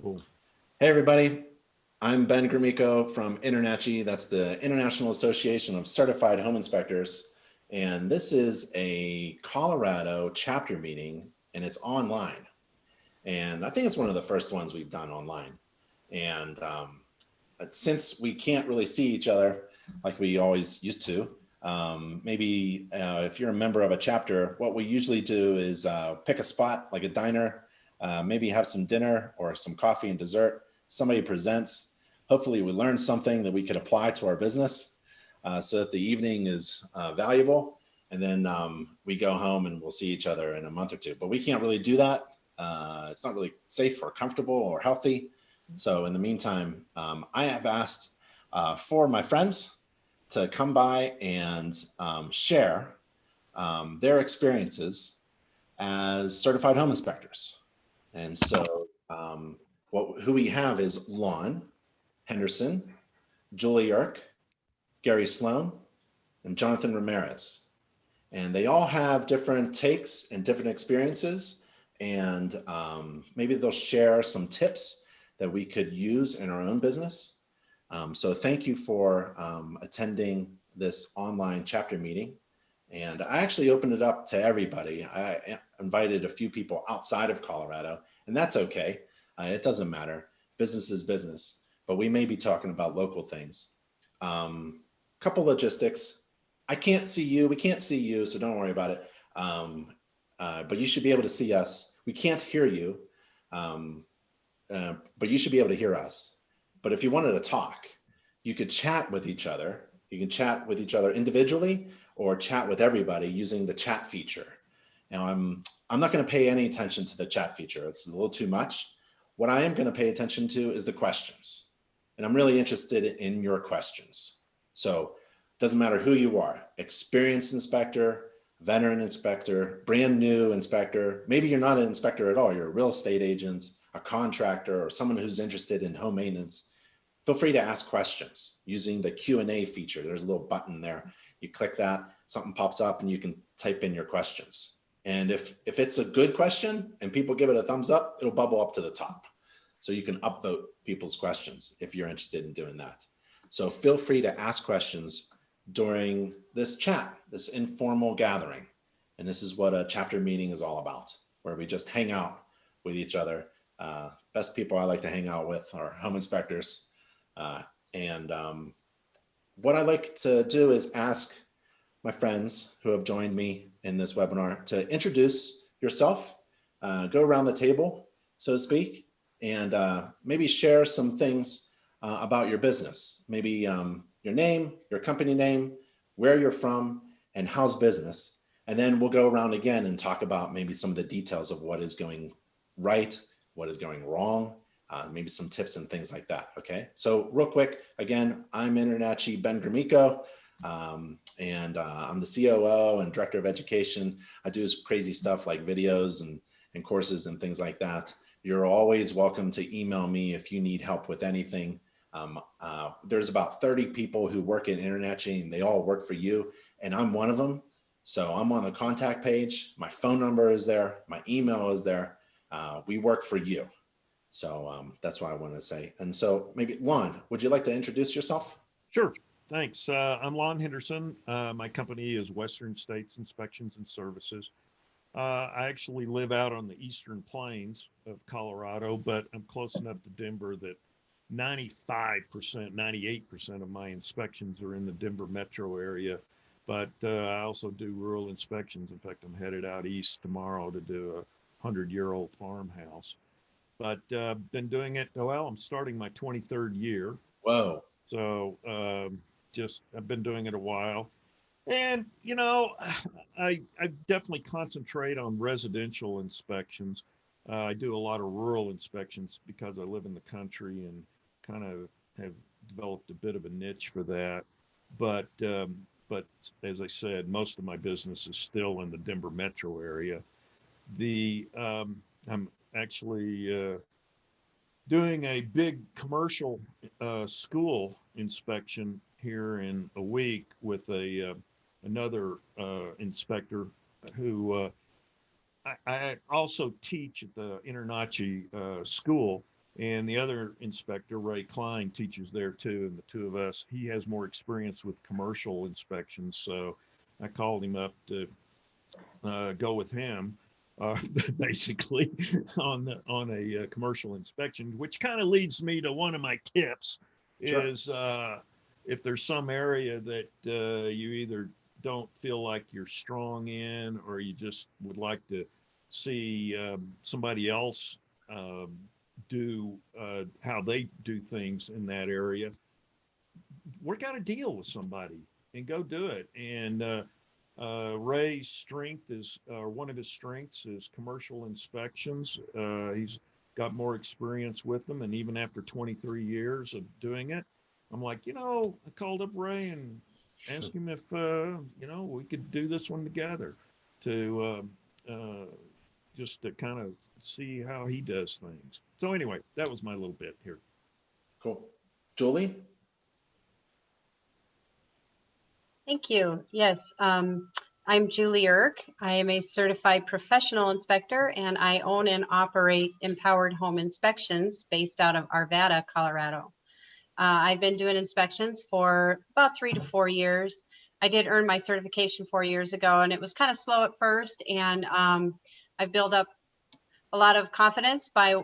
Cool. Hey everybody, I'm Ben Gromicko from InterNACHI. That's the International Association of Certified Home Inspectors. And this is a Colorado chapter meeting and it's online. And I think it's one of the first ones we've done online. And since we can't really see each other like we always used to, maybe if you're a member of a chapter, what we usually do is pick a spot like a diner, maybe have some dinner or some coffee and dessert. Somebody presents. Hopefully we learn something that we could apply to our business so that the evening is valuable. And then we go home and we'll see each other in a month or two. But we can't really do that. It's not really safe or comfortable or healthy. So in the meantime, I have asked for my friends to come by and share their experiences as certified home inspectors. And so who we have is Lon Henderson, Julie Erck, Gary Sloan, and Jonathan Ramirez. And they all have different takes and different experiences. And maybe they'll share some tips that we could use in our own business. So thank you for attending this online chapter meeting. And I actually opened it up to everybody. I invited a few people outside of Colorado, and that's okay. It doesn't matter. Business is business, but we may be talking about local things. Couple logistics. I can't see you. We can't see you, so don't worry about it. But you should be able to see us. We can't hear you, but you should be able to hear us. But if you wanted to talk, you could chat with each other. You can chat with each other individually or chat with everybody using the chat feature. Now, I'm not going to pay any attention to the chat feature. It's a little too much. What I am going to pay attention to is the questions. And I'm really interested in your questions. So it doesn't matter who you are, experienced inspector, veteran inspector, brand new inspector. Maybe you're not an inspector at all. You're a real estate agent, a contractor, or someone who's interested in home maintenance. Feel free to ask questions using the Q&A feature. There's a little button there. You click that, something pops up and you can type in your questions. And if it's a good question and people give it a thumbs up, it'll bubble up to the top. So you can upvote people's questions if you're interested in doing that. So feel free to ask questions during this chat, this informal gathering. And this is what a chapter meeting is all about, where we just hang out with each other. Best people I like to hang out with are home inspectors. And what I like to do is ask my friends who have joined me in this webinar to introduce yourself, go around the table, so to speak, and maybe share some things about your business. Maybe your name, your company name, where you're from, and how's business. And then we'll go around again and talk about maybe some of the details of what is going right, what is going wrong, maybe some tips and things like that. Okay, so real quick, again, I'm InterNACHI Ben Gromicko, and I'm the COO and Director of Education. I do crazy stuff like videos and courses and things like that. You're always welcome to email me if you need help with anything. There's about 30 people who work at InterNACHI and they all work for you, and I'm one of them. So I'm on the contact page. My phone number is there. My email is there. We work for you. So that's what I want to say. And so maybe Lon, would you like to introduce yourself? Sure. Thanks. I'm Lon Henderson. My company is Western States Inspections and Services. I actually live out on the eastern plains of Colorado, but I'm close enough to Denver that 95%, 98% of my inspections are in the Denver metro area. But I also do rural inspections. In fact, I'm headed out east tomorrow to do a 100-year-old farmhouse. But been doing it, well, I'm starting my 23rd year. Whoa. So just I've been doing it a while. And, you know, I definitely concentrate on residential inspections. I do a lot of rural inspections because I live in the country and kind of have developed a bit of a niche for that. But as I said, most of my business is still in the Denver metro area. I'm actually doing a big commercial school inspection here in a week with another inspector who I also teach at the InterNACHI school, And the other inspector, Ray Klein, teaches there too. And the two of us, he has more experience with commercial inspections. So I called him up to go with him, basically on a commercial inspection, which kind of leads me to one of my tips Sure. is if there's some area that you either don't feel like you're strong in, or you just would like to see somebody else do how they do things in that area, work out a deal with somebody and go do it. And Ray's strength is, one of his strengths is commercial inspections. He's got more experience with them. And even after 23 years of doing it, I'm like, I called up Ray and asked him if, we could do this one together to just to kind of see how he does things. So anyway, that was my little bit here. Cool. Julie? Thank you. Yes, I'm Julie Erck. I am a certified professional inspector, and I own and operate Empowered Home Inspections based out of Arvada, Colorado. I've been doing inspections for about 3 to 4 years. I did earn my certification 4 years ago, and it was kind of slow at first. And I've built up a lot of confidence by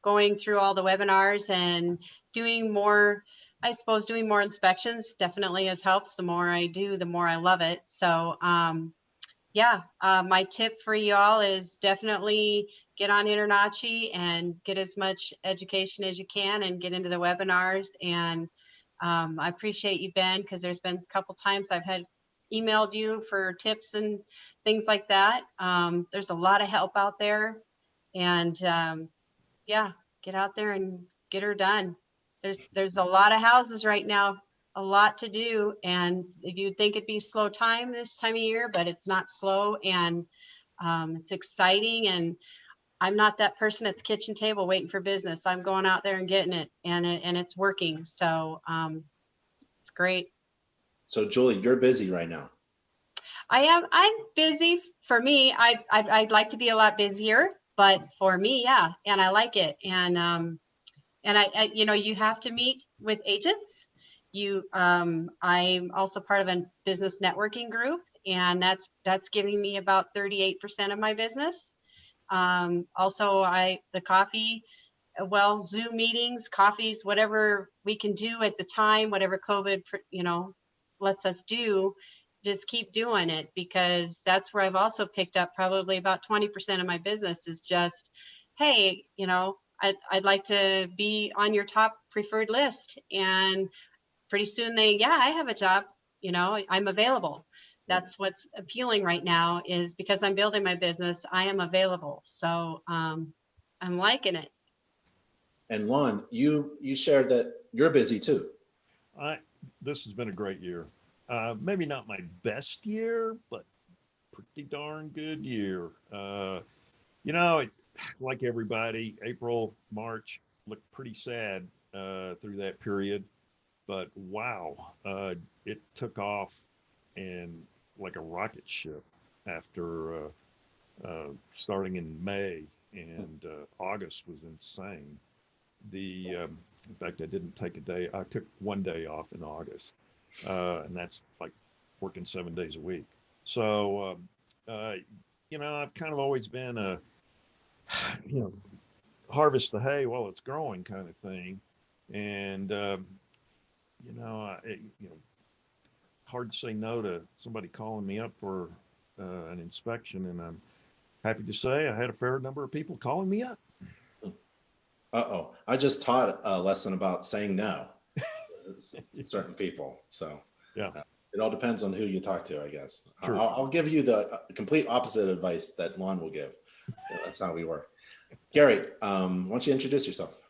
going through all the webinars and doing more. I suppose doing more inspections definitely has helps. The more I do, the more I love it. So my tip for y'all is definitely get on InterNACHI and get as much education as you can and get into the webinars. And I appreciate you, Ben, because there's been a couple times I've had emailed you for tips and things like that. There's a lot of help out there. And get out there and get her done. There's a lot of houses right now, a lot to do, and you'd think it'd be slow time this time of year, but it's not slow, and it's exciting. And I'm not that person at the kitchen table waiting for business. I'm going out there and getting it, and it's working. So it's great. So Julie, you're busy right now. I'm busy. For me, I'd like to be a lot busier, but for me, yeah, and I like it. And I you have to meet with agents. I'm also part of a business networking group, and that's giving me about 38% of my business. Also, the coffee, Zoom meetings, coffees, whatever we can do at the time, whatever COVID, lets us do, just keep doing it, because that's where I've also picked up probably about 20% of my business is just, hey, I'd like to be on your top preferred list. And pretty soon I have a job, I'm available. That's what's appealing right now, is because I'm building my business, I am available. So I'm liking it. And Lon, you shared that you're busy too. This has been a great year. Maybe not my best year, but pretty darn good year. Like everybody, April, March looked pretty sad through that period, but wow, it took off and like a rocket ship after starting in May, and August was insane. In fact, I didn't take a day. I took one day off in August, and that's like working 7 days a week. So, I've kind of always been a, harvest the hay while it's growing kind of thing. And, hard to say no to somebody calling me up for an inspection. And I'm happy to say I had a fair number of people calling me up. Uh-oh. I just taught a lesson about saying no to certain people. So yeah, it all depends on who you talk to, I guess. True. I'll give you the complete opposite advice that Lon will give. Yeah, that's how we work. Gary, why don't you introduce yourself?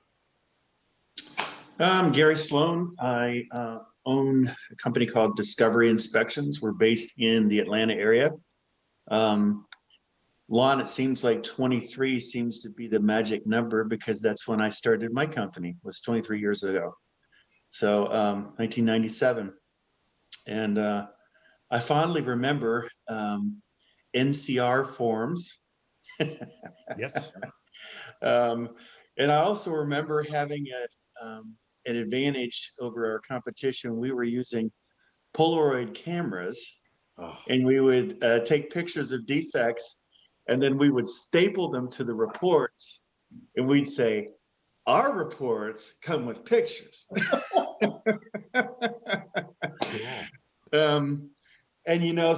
I'm Gary Sloan. I own a company called Discovery Inspections. We're based in the Atlanta area. Lon, it seems like 23 seems to be the magic number, because that's when I started my company, was 23 years ago. So 1997. And I fondly remember NCR forms. Yes. And I also remember having an advantage over our competition. We were using Polaroid cameras, Oh, and we would take pictures of defects, and then we would staple them to the reports, and we'd say, our reports come with pictures. And you know,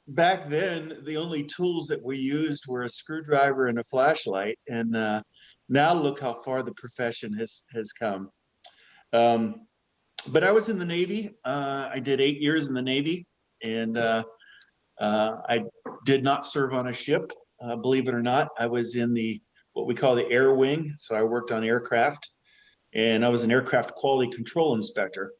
back then, the only tools that we used were a screwdriver and a flashlight. And now look how far the profession has come. But I was in the Navy. I did 8 years in the Navy, and I did not serve on a ship. Believe it or not, I was in what we call the air wing. So I worked on aircraft, and I was an aircraft quality control inspector.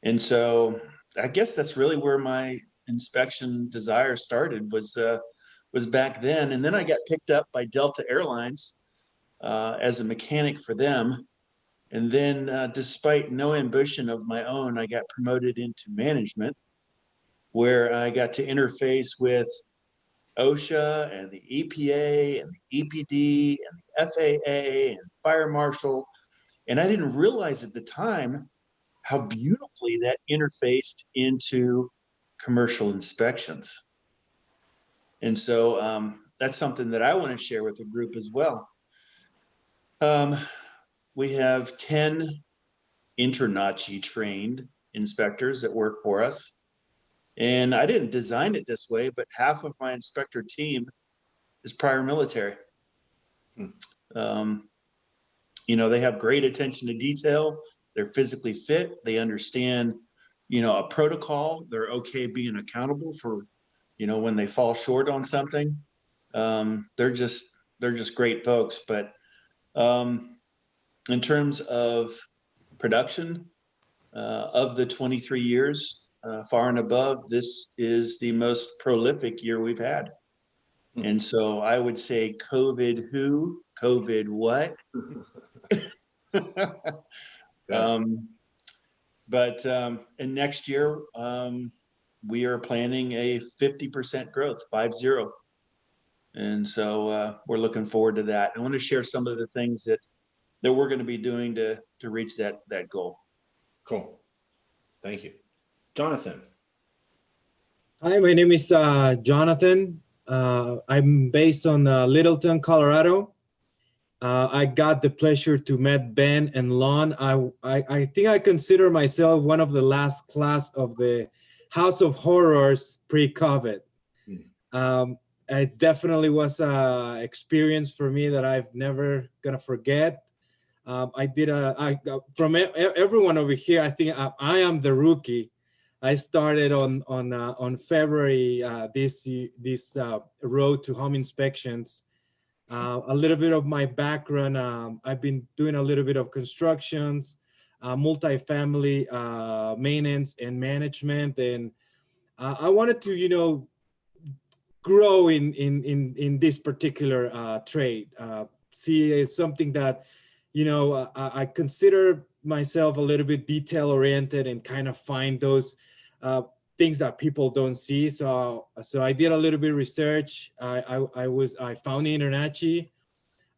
And so I guess that's really where my inspection desire started, was back then. And then I got picked up by Delta Airlines as a mechanic for them. And then despite no ambition of my own, I got promoted into management, where I got to interface with OSHA and the EPA and the EPD and the FAA and fire marshal. And I didn't realize at the time how beautifully that interfaced into commercial inspections. And so that's something that I want to share with the group as well. We have 10 InterNACHI trained inspectors that work for us. And I didn't design it this way, but half of my inspector team is prior military. You know, they have great attention to detail. They're physically fit. They understand, you know, a protocol. They're okay being accountable for, you know, when they fall short on something. They're just great folks. But in terms of production, of the 23 years, far and above, this is the most prolific year we've had. And so I would say COVID who, COVID what? But and next year, we are planning a 50% growth, 50. And so we're looking forward to that. I want to share some of the things that we're going to be doing to reach that goal. cool. Thank you. Jonathan. Hi, my name is Jonathan. I'm based on Littleton, Colorado. I got the pleasure to meet Ben and Lon. I think I consider myself one of the last class of the House of Horrors pre-COVID. It definitely was an experience for me that I've never gonna forget. From everyone over here, I think I am the rookie. I started on February this road to home inspections. A little bit of my background, I've been doing a little bit of constructions, multifamily maintenance and management, and I wanted to, you know, grow in this particular trade. See something that, you know, I consider myself a little bit detail oriented and kind of find those things that people don't see. So I did a little bit of research. I found InterNACHI.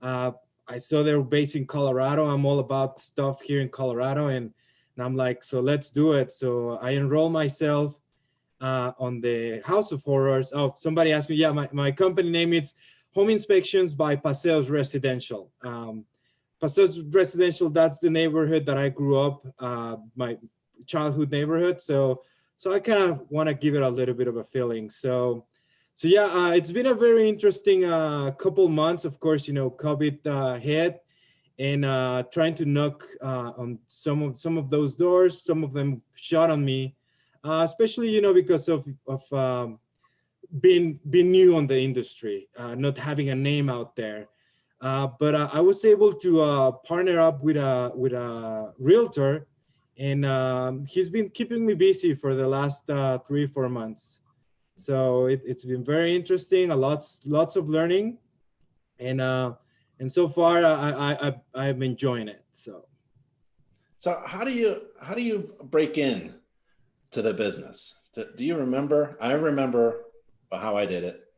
I saw they were based in Colorado. I'm all about stuff here in Colorado, and I'm like, so let's do it. So I enrolled myself on the House of Horrors. Oh, somebody asked me, yeah, my company name is Home Inspections by Paseos Residential. Paseos Residential, that's the neighborhood that I grew up, my childhood neighborhood. So I kind of want to give it a little bit of a feeling. So yeah, it's been a very interesting couple months. Of course, you know, COVID hit, and trying to knock on some of those doors. Some of them shut on me, especially, you know, because of being new on the industry, not having a name out there. But I was able to partner up with a realtor. And he's been keeping me busy for the last 3-4 months. So it's been very interesting, lots of learning, and so far I'm enjoying it. So how do you break in to the business? Do you remember? I remember how I did it.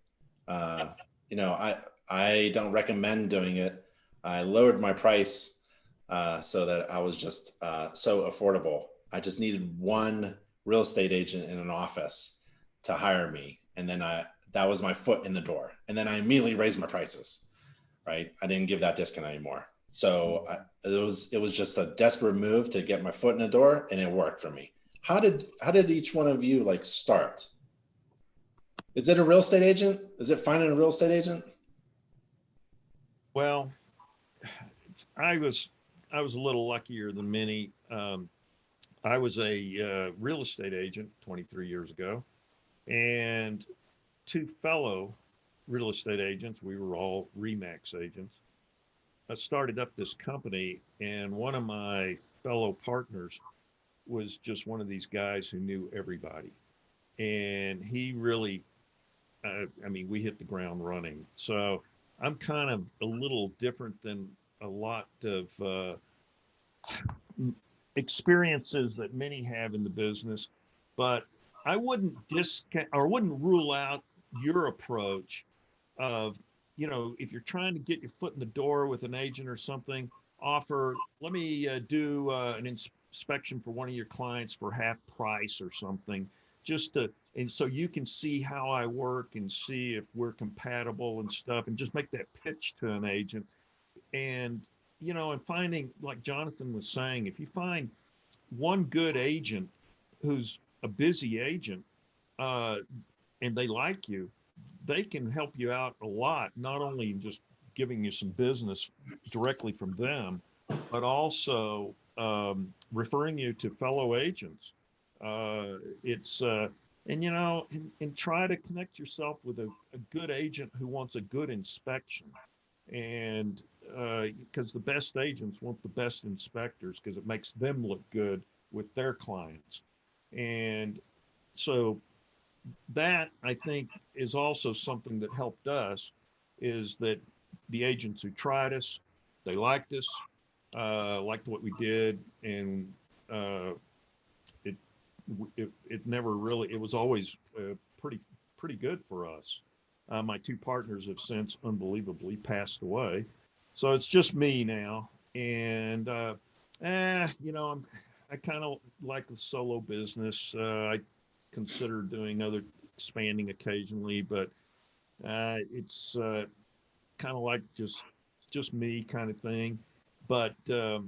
You know, I don't recommend doing it. I lowered my price so that I was just so affordable. I just needed one real estate agent in an office to hire me. And then that was my foot in the door. And then I immediately raised my prices, right? I didn't give that discount anymore. So it was just a desperate move to get my foot in the door, and it worked for me. How did each one of you like start? Is it a real estate agent? Is it finding a real estate agent? Well, I was a little luckier than many. I was a real estate agent 23 years ago, and two fellow real estate agents, we were all RE/MAX agents. I started up this company, and one of my fellow partners was just one of these guys who knew everybody. And he really, I mean, we hit the ground running. So I'm kind of a little different than a lot of experiences that many have in the business, but I wouldn't discount or wouldn't rule out your approach of, you know, if you're trying to get your foot in the door with an agent or something, offer, let me do an inspection for one of your clients for half price or something, just to, and so you can see how I work and see if we're compatible and stuff, and just make that pitch to an agent. And, you know, and finding, like Jonathan was saying, if you find one good agent who's a busy agent, and they like you, they can help you out a lot, not only just giving you some business directly from them, but also referring you to fellow agents. And you know, and try to connect yourself with a good agent who wants a good inspection. And because the best agents want the best inspectors, because it makes them look good with their clients. And so that, I think, is also something that helped us, is that the agents who tried us, they liked us, liked what we did, and it never really, it was always pretty good for us. My two partners have since unbelievably passed away, so it's just me now. And you know, I kind of like the solo business. I consider doing other expanding occasionally, but it's kind of like just me kind of thing. But the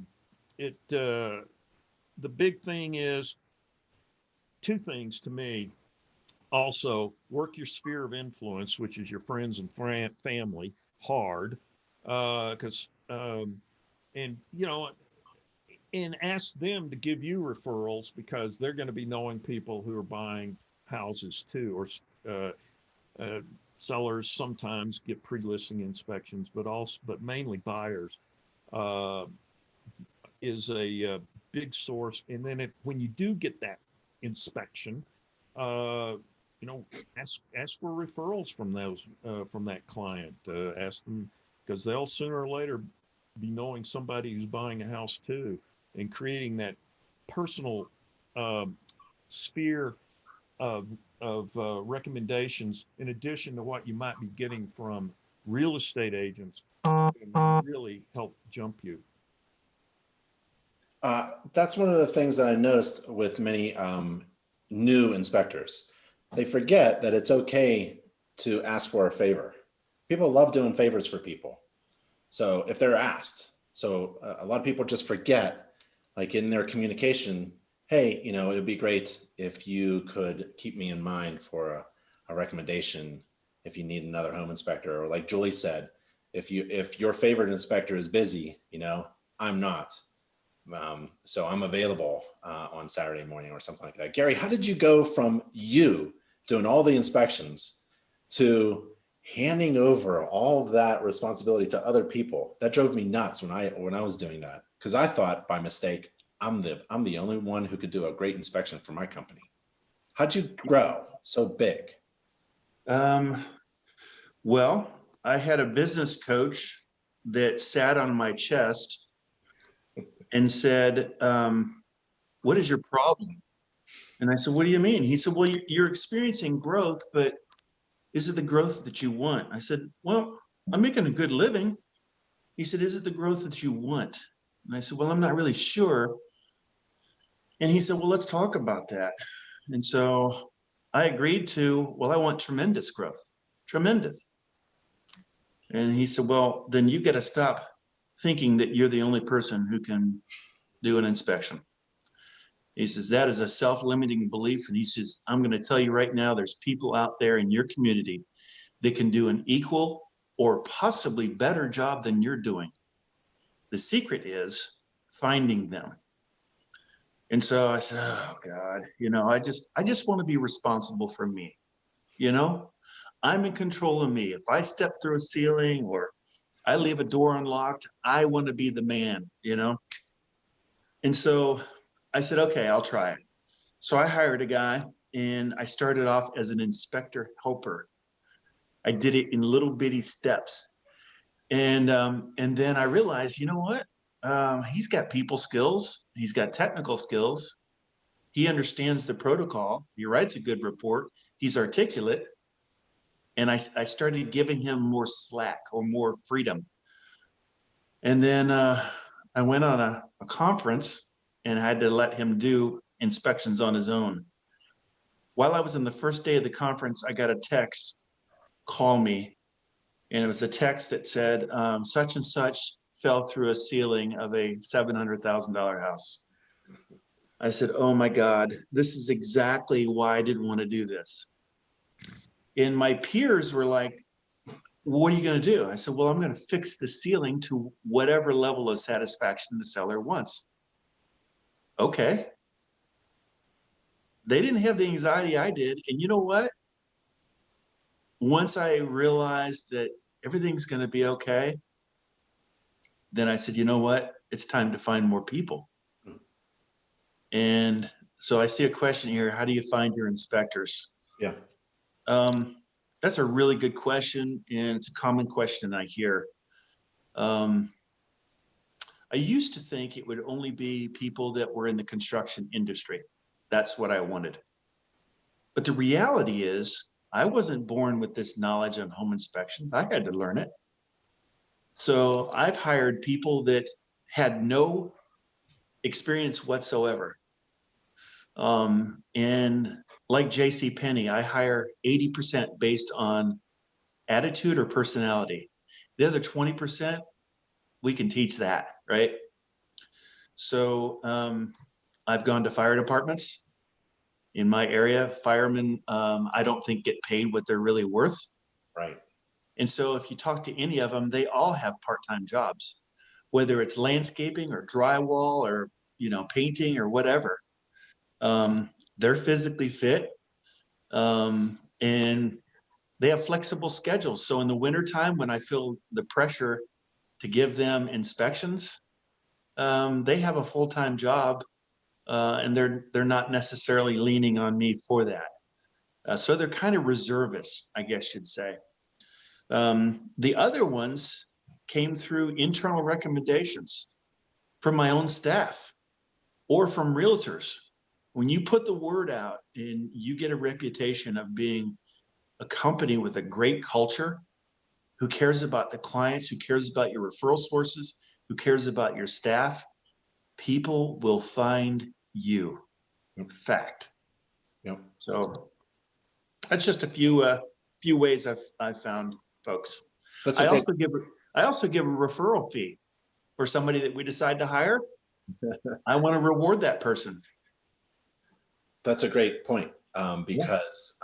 big thing is two things to me. Also, work your sphere of influence, which is your friends and family, hard, because and you know, and ask them to give you referrals, because they're going to be knowing people who are buying houses too, or sellers sometimes get pre-listing inspections, but mainly buyers is a big source. And then when you do get that inspection, you know, ask for referrals from from that client. Ask them, because they'll sooner or later be knowing somebody who's buying a house too, and creating that personal sphere of recommendations, in addition to what you might be getting from real estate agents, can really help jump you. That's one of the things that I noticed with many new inspectors. They forget that it's okay to ask for a favor. People love doing favors for people. So if they're asked, so a lot of people just forget, like in their communication, hey, you know, it'd be great if you could keep me in mind for a recommendation if you need another home inspector. Or like Julie said, if your favorite inspector is busy, you know, I'm not. So I'm available on Saturday morning or something like that. Gary, how did you go from you doing all the inspections to handing over all of that responsibility to other people? That drove me nuts when I was doing that, because I thought by mistake I'm the only one who could do a great inspection for my company. How'd you grow so big? Well, I had a business coach that sat on my chest and said, what is your problem? And I said, what do you mean? He said, well, you're experiencing growth, but is it the growth that you want? I said, well, I'm making a good living. He said, is it the growth that you want? And I said, well, I'm not really sure. And he said, well, let's talk about that. And so I agreed to, well, I want tremendous growth, tremendous. And he said, well, then you got to stop thinking that you're the only person who can do an inspection. He says, that is a self-limiting belief. And he says, I'm going to tell you right now, there's people out there in your community that can do an equal or possibly better job than you're doing. The secret is finding them. And so I said, oh God, you know, I just want to be responsible for me. You know, I'm in control of me. If I step through a ceiling or I leave a door unlocked, I want to be the man, you know? And so I said, okay, I'll try it. So I hired a guy and I started off as an inspector helper. I did it in little bitty steps. And then I realized, you know what? He's got people skills. He's got technical skills. He understands the protocol. He writes a good report. He's articulate. And I started giving him more slack or more freedom. And then I went on a conference and I had to let him do inspections on his own. While I was in the first day of the conference, I got a text, call me. And it was a text that said, such and such fell through a ceiling of a $700,000 house. I said, oh my God, this is exactly why I didn't want to do this. And my peers were like, what are you going to do? I said, well, I'm going to fix the ceiling to whatever level of satisfaction the seller wants. Okay. They didn't have the anxiety I did. And you know what? Once I realized that everything's going to be okay, then I said, you know what? It's time to find more people. And so I see a question here. How do you find your inspectors? Yeah. That's a really good question. And it's a common question I hear. I used to think it would only be people that were in the construction industry. That's what I wanted. But the reality is I wasn't born with this knowledge on home inspections. I had to learn it. So I've hired people that had no experience whatsoever. And like J.C. Penney, I hire 80% based on attitude or personality. The other 20%, we can teach that, right? So I've gone to fire departments in my area. Firemen, I don't think get paid what they're really worth. Right. And so if you talk to any of them, they all have part-time jobs, whether it's landscaping or drywall or, you know, painting or whatever. They're physically fit and they have flexible schedules. So in the wintertime, when I feel the pressure to give them inspections, they have a full-time job and they're not necessarily leaning on me for that. So they're kind of reservists, I guess you'd say. The other ones came through internal recommendations from my own staff or from realtors. When you put the word out and you get a reputation of being a company with a great culture, who cares about the clients, who cares about your referral sources, who cares about your staff, people will find you. In fact. Yep. So that's just a few ways I've found folks. I also give a referral fee for somebody that we decide to hire. I want to reward that person. That's a great point because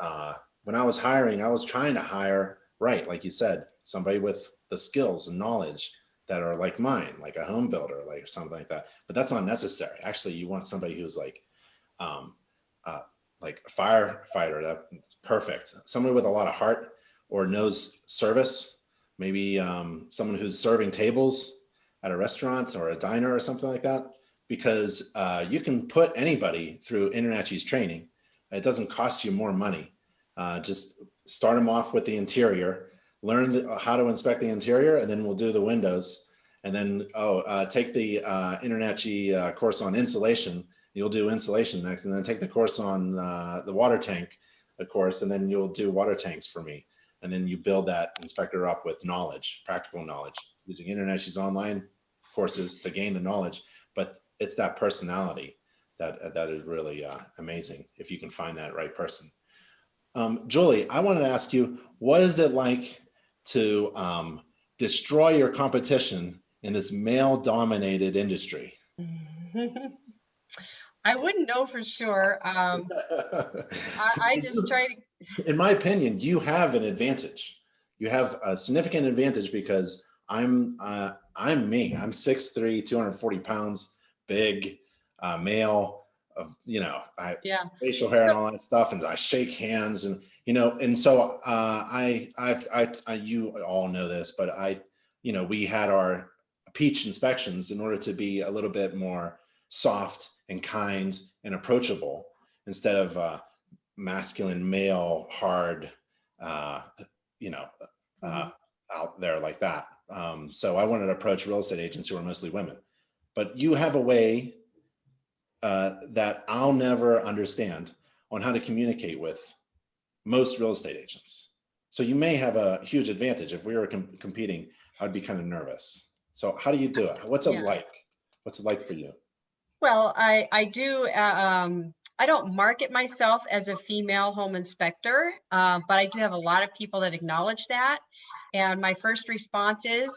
when I was hiring, I was trying to hire, right, like you said, somebody with the skills and knowledge that are like mine, like a home builder, like something like that. But that's not necessary. Actually, you want somebody who's like a firefighter. That's perfect. Somebody with a lot of heart or knows service. Maybe someone who's serving tables at a restaurant or a diner or something like that. Because you can put anybody through InterNACHI's training. It doesn't cost you more money. Just start them off with the interior, learn how to inspect the interior, and then we'll do the windows. And then, take the InterNACHI course on insulation. You'll do insulation next, and then take the course on the water tank, of course, and then you'll do water tanks for me. and then you build that inspector up with knowledge, practical knowledge, using InterNACHI's online courses to gain the knowledge. But it's that personality that is really amazing if you can find that right person. Julie, I wanted to ask you, what is it like to destroy your competition in this male-dominated industry? I wouldn't know for sure. I just try to. In my opinion, you have an advantage. You have a significant advantage because I'm me. I'm 6'3", 240 pounds, big, male. Facial hair and all that stuff, and I shake hands, and and so you all know this, but we had our peach inspections in order to be a little bit more soft and kind and approachable instead of masculine, male, hard, out there like that. So I wanted to approach real estate agents who are mostly women, but you have a way that I'll never understand on how to communicate with most real estate agents. So you may have a huge advantage. If we were competing, I'd be kind of nervous. So how do you do it? What's it like? What's it like for you? Well, I do. I don't market myself as a female home inspector, but I do have a lot of people that acknowledge that. And my first response is,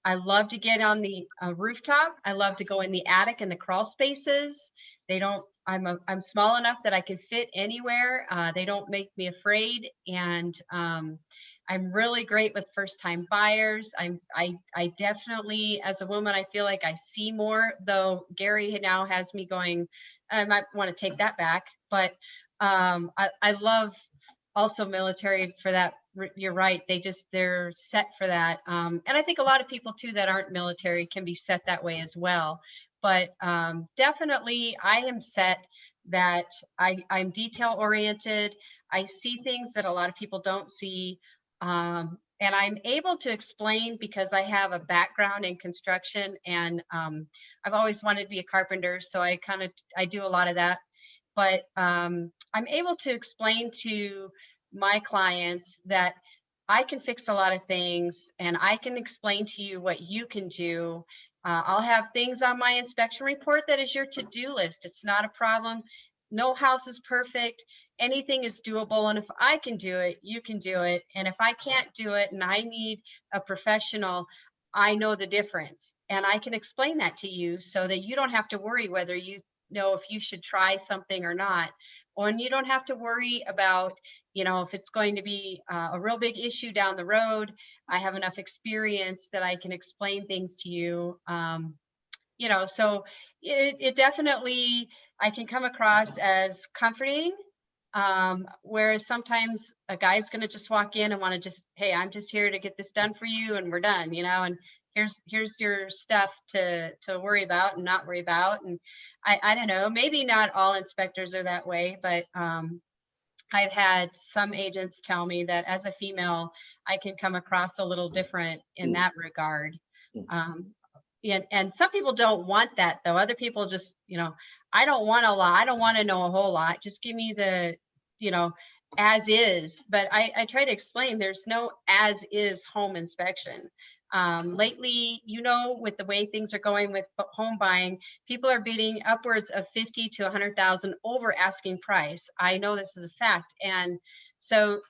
I love to get on the rooftop. I love to go in the attic and the crawl spaces. I'm small enough that I can fit anywhere. They don't make me afraid. And I'm really great with first-time buyers. I definitely, as a woman, I feel like I see more, though Gary now has me going, I might want to take that back. But I love also military for that. You're right. They're set for that. And I think a lot of people too that aren't military can be set that way as well. But definitely I am set that I'm detail oriented. I see things that a lot of people don't see. And I'm able to explain because I have a background in construction, and I've always wanted to be a carpenter. So I do a lot of that. But I'm able to explain to my clients that I can fix a lot of things, and I can explain to you what you can do. I'll have things on my inspection report that is your to-do list. It's not a problem. No house is perfect. Anything is doable. And if I can do it, you can do it. And if I can't do it and I need a professional, I know the difference. And I can explain that to you so that you don't have to worry whether you know if you should try something or not. And you don't have to worry about, if it's going to be a real big issue down the road. I have enough experience that I can explain things to you. So it definitely, I can come across as comforting. Whereas sometimes a guy's going to just walk in and want to hey, I'm just here to get this done for you and we're done, and here's your stuff to worry about and not worry about. And I don't know, maybe not all inspectors are that way, but I've had some agents tell me that as a female, I can come across a little different in that regard. And some people don't want that though. Other people just, I don't want a lot. I don't want to know a whole lot. Just give me the, as is. But I try to explain there's no as is home inspection. Lately, with the way things are going with home buying, people are bidding upwards of 50 to 100,000 over asking price. I know this is a fact. And so,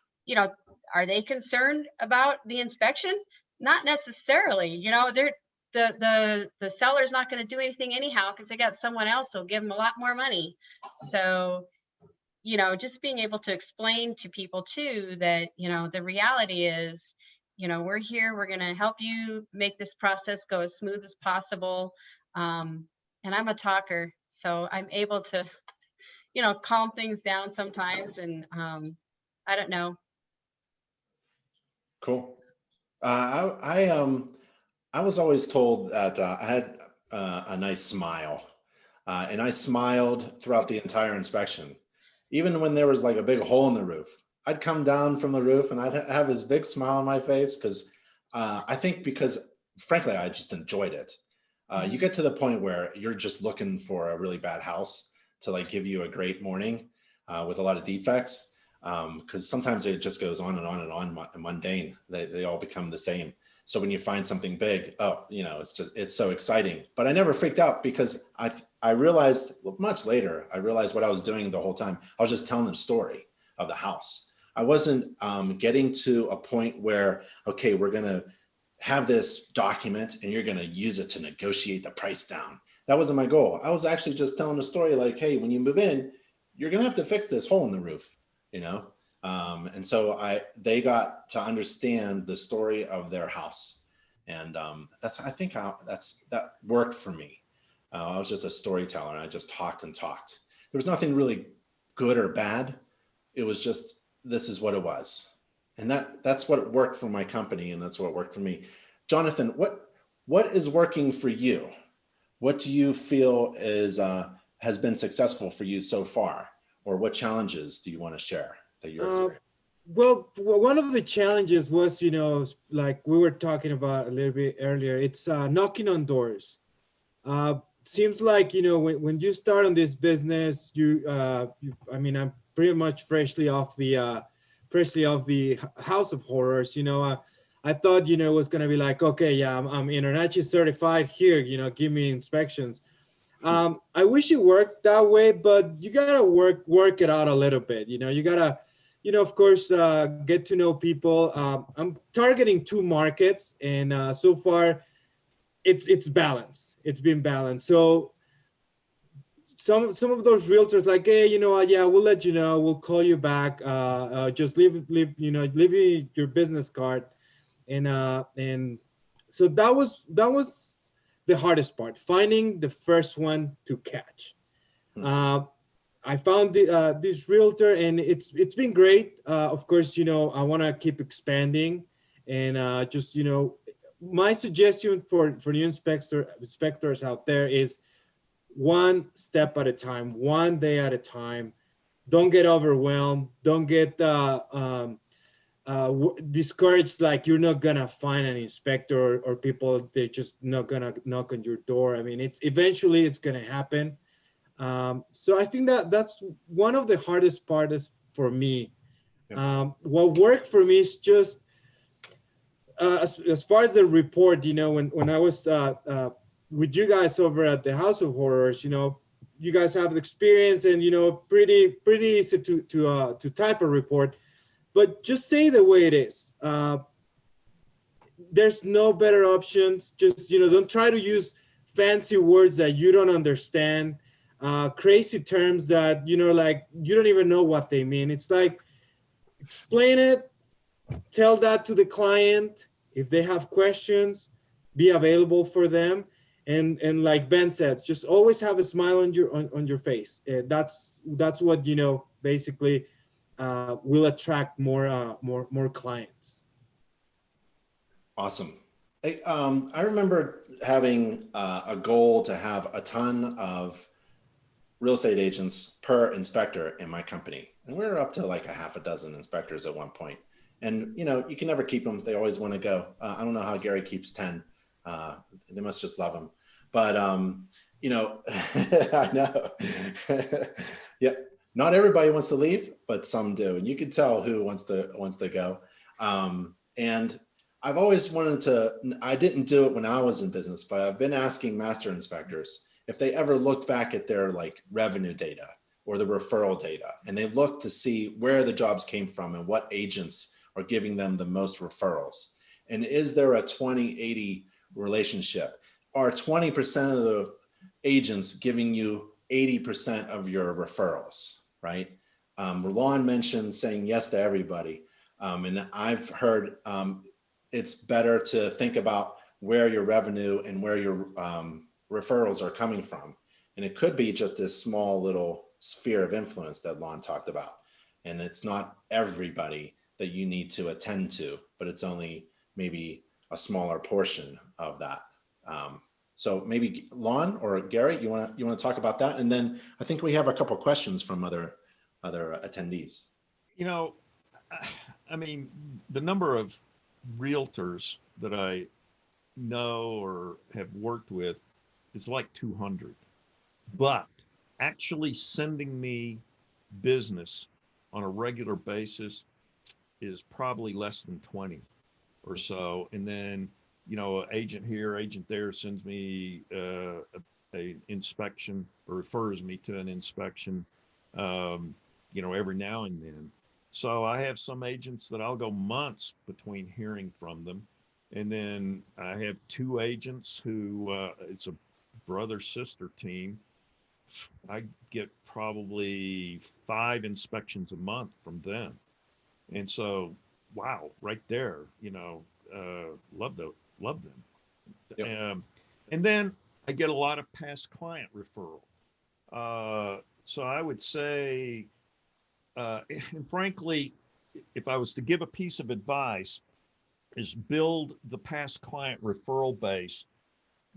are they concerned about the inspection? Not necessarily. The seller's not going to do anything anyhow because they got someone else who'll give them a lot more money. So, just being able to explain to people too that, the reality is, we're here, we're going to help you make this process go as smooth as possible. And I'm a talker, so I'm able to, calm things down sometimes. And I don't know. Cool. I was always told that I had a nice smile, and I smiled throughout the entire inspection. Even when there was like a big hole in the roof, I'd come down from the roof and I'd have this big smile on my face because I think frankly, I just enjoyed it. You get to the point where you're just looking for a really bad house to like give you a great morning with a lot of defects. Because sometimes it just goes on and on and on, mundane. They all become the same. So when you find something big, oh, you know, it's so exciting. But I never freaked out because I realized much later, I realized what I was doing the whole time. I was just telling the story of the house. I wasn't getting to a point where, okay, we're going to have this document and you're going to use it to negotiate the price down. That wasn't my goal. I was actually just telling the story like, hey, when you move in, you're going to have to fix this hole in the roof, you know? And so they got to understand the story of their house. And I think that worked for me. I was just a storyteller and I just talked and talked. There was nothing really good or bad. It was just, this is what it was. And that's what worked for my company. And that's what worked for me. Jonathan, what is working for you? What do you feel has been successful for you so far? Or what challenges do you want to share that you're experiencing? Well, one of the challenges was, you know, like we were talking about a little bit earlier, it's knocking on doors. Seems like, you know, when you start on this business, I mean, I'm pretty much freshly off the House of Horrors. You know, I thought, you know, it was going to be like, okay, yeah, I'm InterNACHI certified here, you know, give me inspections. I wish it worked that way, but you got to work it out a little bit. You know, you got to, you know, of course, get to know people. I'm targeting 2 markets, and so far it's balanced. It's been balanced. So some of those realtors like, hey, you know what, yeah, we'll let you know, we'll call you back. Just leave me your business card. And so that was the hardest part, finding the first one to catch. I found this realtor, and it's been great. Of course, you know, I want to keep expanding, and just, you know, my suggestion for new inspectors out there is one step at a time, one day at a time. Don't get overwhelmed. Don't get discouraged, like you're not gonna find an inspector or people, they're just not gonna knock on your door. I mean, eventually it's gonna happen. So I think that's one of the hardest parts for me. What worked for me is just as far as the report, you know, when I was with you guys over at the House of Horrors, you know, you guys have the experience, and, you know, pretty easy to type a report, but just say the way it is. There's no better options. Just, you know, don't try to use fancy words that you don't understand, crazy terms that, you know, like you don't even know what they mean. It's like, explain it, tell that to the client. If they have questions, be available for them. And like Ben said, just always have a smile on your face. That's what, you know, basically will attract more clients. Awesome. I remember having a goal to have a ton of real estate agents per inspector in my company. And we were up to like a half a dozen inspectors at one point. And, you know, you can never keep them. They always want to go. I don't know how Gary keeps 10. They must just love him. But, you know, I know. Yeah, not everybody wants to leave, but some do. And you can tell who wants to go. And I've always wanted to, I didn't do it when I was in business, but I've been asking master inspectors if they ever looked back at their like revenue data or the referral data, and they looked to see where the jobs came from and what agents are giving them the most referrals. And is there a 20-80 relationship? Are 20% of the agents giving you 80% of your referrals, right? Lon mentioned saying yes to everybody. And I've heard it's better to think about where your revenue and where your referrals are coming from. And it could be just this small little sphere of influence that Lon talked about. And it's not everybody that you need to attend to, but it's only maybe a smaller portion of that. So maybe Lon or Gary, you want to talk about that? And then I think we have a couple of questions from other attendees. You know, I mean, the number of realtors that I know or have worked with is like 200, but actually sending me business on a regular basis is probably less than 20 or so. And then, you know, agent here, agent there sends me a inspection or refers me to an inspection, you know, every now and then. So I have some agents that I'll go months between hearing from them. And then I have two agents who it's a brother-sister team. I get probably 5 inspections a month from them. And so, wow, right there, you know, love them. Yep. And then I get a lot of past client referral. So I would say, and frankly, if I was to give a piece of advice, is build the past client referral base,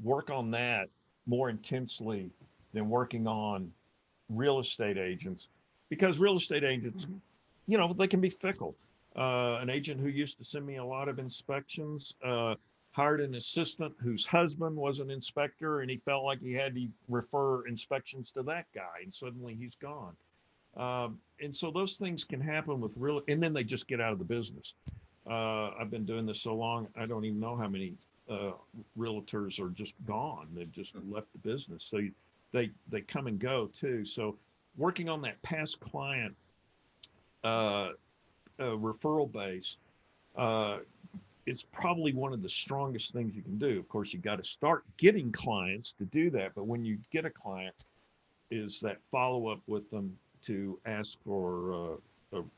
work on that more intensely than working on real estate agents, because real estate agents, you know, they can be fickle. An agent who used to send me a lot of inspections hired an assistant whose husband was an inspector, and he felt like he had to refer inspections to that guy, and suddenly he's gone. And so those things can happen with real, and then they just get out of the business. I've been doing this so long, I don't even know how many realtors are just gone. They've just left the business. So they come and go too. So working on that past client referral base, it's probably one of the strongest things you can do. Of course, you got to start getting clients to do that. But when you get a client, is that follow up with them to ask for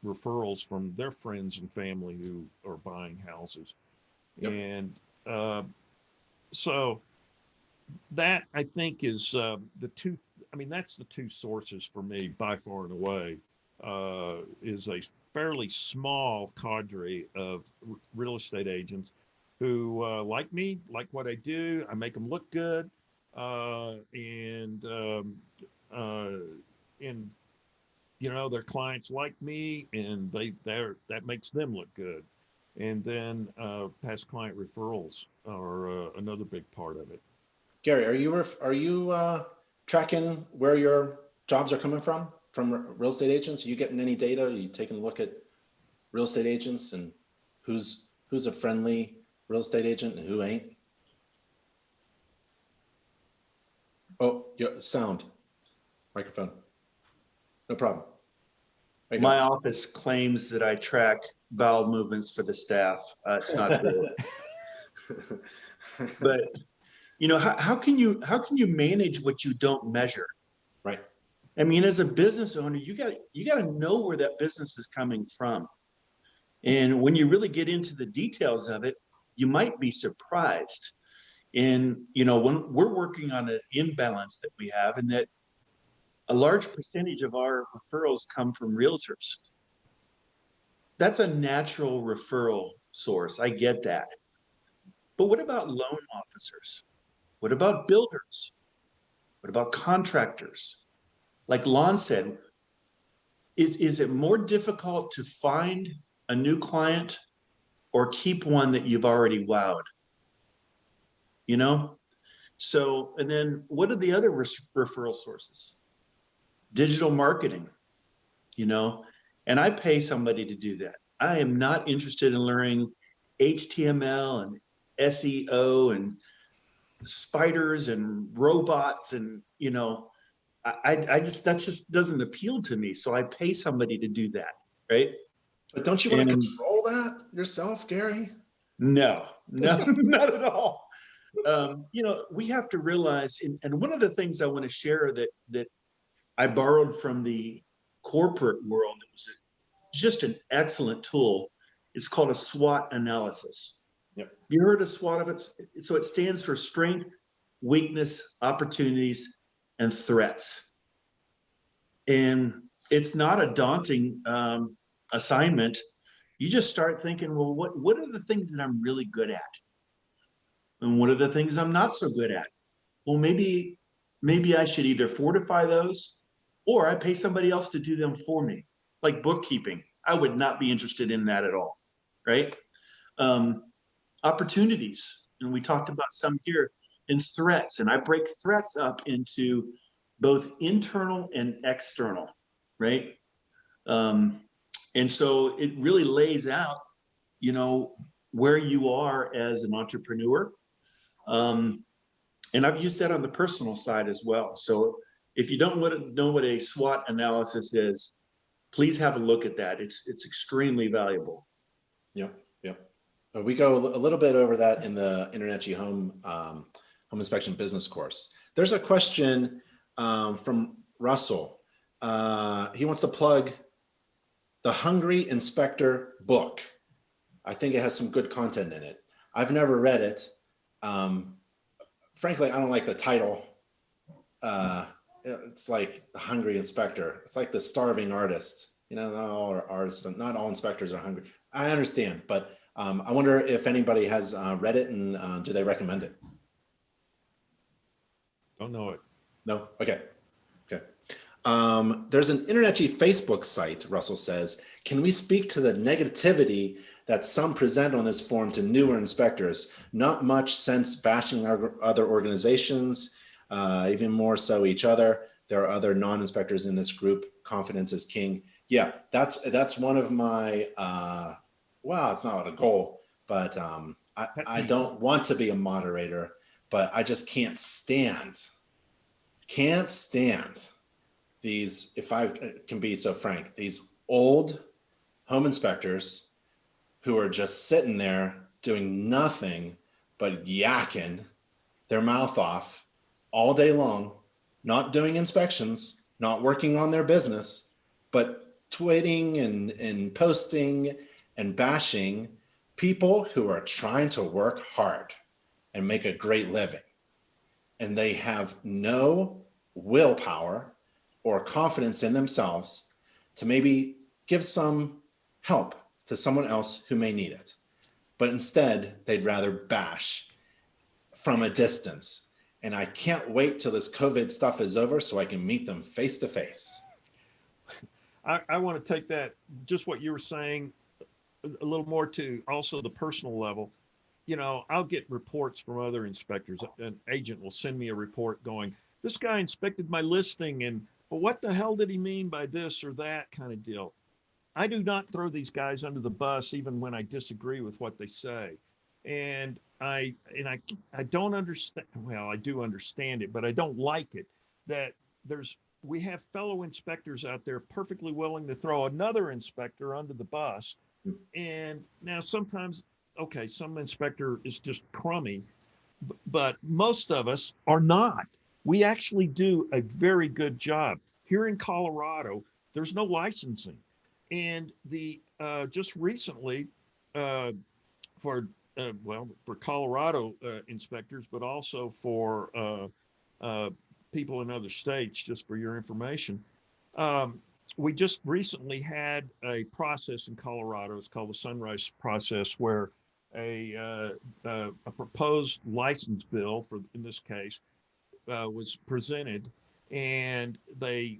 referrals from their friends and family who are buying houses. Yep. And so that, I think, is the two. I mean, that's the two sources for me by far and away. Is a fairly small cadre of real estate agents who like me, like what I do. I make them look good, and you know, their clients like me, and that makes them look good. And then past client referrals are another big part of it. Gary, are you tracking where your jobs are coming from real estate agents? Are you getting any data? Are you taking a look at real estate agents and who's a friendly real estate agent and who ain't? Oh, your sound, microphone. No problem. My office claims that I track bowel movements for the staff. It's not true. But you know, how can you manage what you don't measure? Right. I mean, as a business owner, you got to know where that business is coming from. And when you really get into the details of it, you might be surprised. And you know, when we're working on an imbalance that we have, and that a large percentage of our referrals come from realtors. That's a natural referral source. I get that. But what about loan officers? What about builders? What about contractors? Like Lon said, is it more difficult to find a new client or keep one that you've already wowed? You know? So, and then what are the other referral sources? Digital marketing, you know, and I pay somebody to do that. I am not interested in learning HTML and SEO and spiders and robots, and you know, I just, that just doesn't appeal to me. So I pay somebody to do that, right? But don't you want to control that yourself, Gary? No, not at all. You know, we have to realize, and one of the things I want to share that I borrowed from the corporate world. It was just an excellent tool. It's called a SWOT analysis. Yep. You heard of SWOT of it? So it stands for strength, weakness, opportunities, and threats. And it's not a daunting assignment. You just start thinking, well, what are the things that I'm really good at? And what are the things I'm not so good at? Well, maybe I should either fortify those, or I pay somebody else to do them for me, like bookkeeping. I would not be interested in that at all, right? Opportunities, and we talked about some here, and threats, and I break threats up into both internal and external, right? And so it really lays out, you know, where you are as an entrepreneur. And I've used that on the personal side as well. So if you don't know what a SWOT analysis is, please have a look at that. It's extremely valuable. Yep. We go a little bit over that in the InterNACHI home inspection business course. There's a question from Russell. He wants to plug the Hungry Inspector book. I think it has some good content in it. I've never read it. Frankly, I don't like the title. It's like the Hungry Inspector. It's like the starving artist. You know, not all artists, not all inspectors are hungry. I understand, but I wonder if anybody has read it, and do they recommend it? Don't know it. No? Okay. There's an InterNACHI Facebook site, Russell says. Can we speak to the negativity that some present on this forum to newer inspectors? Not much sense bashing other organizations, even more so each other. There are other non-inspectors in this group. Confidence is king. Yeah, that's one of my, well, it's not a goal, but I don't want to be a moderator, but I just can't stand these, if I can be so frank, these old home inspectors who are just sitting there doing nothing but yakking their mouth off all day long, not doing inspections, not working on their business, but tweeting and posting and bashing people who are trying to work hard and make a great living. And they have no willpower or confidence in themselves to maybe give some help to someone else who may need it. But instead, they'd rather bash from a distance. And I can't wait till this COVID stuff is over so I can meet them face to face. I want to take that, just what you were saying, a little more to also the personal level. You know, I'll get reports from other inspectors. An agent will send me a report going, this guy inspected my listing, and well, what the hell did he mean by this or that kind of deal? I do not throw these guys under the bus, even when I disagree with what they say. And I don't understand. Well, I do understand it, but I don't like it that we have fellow inspectors out there perfectly willing to throw another inspector under the bus. And now sometimes, okay, some inspector is just crummy, but most of us are not. We actually do a very good job. Here in Colorado, there's no licensing. And just recently, for Colorado inspectors, but also for people in other states, just for your information, we just recently had a process in Colorado. It's called the Sunrise process, where a proposed license bill, for in this case, was presented, and they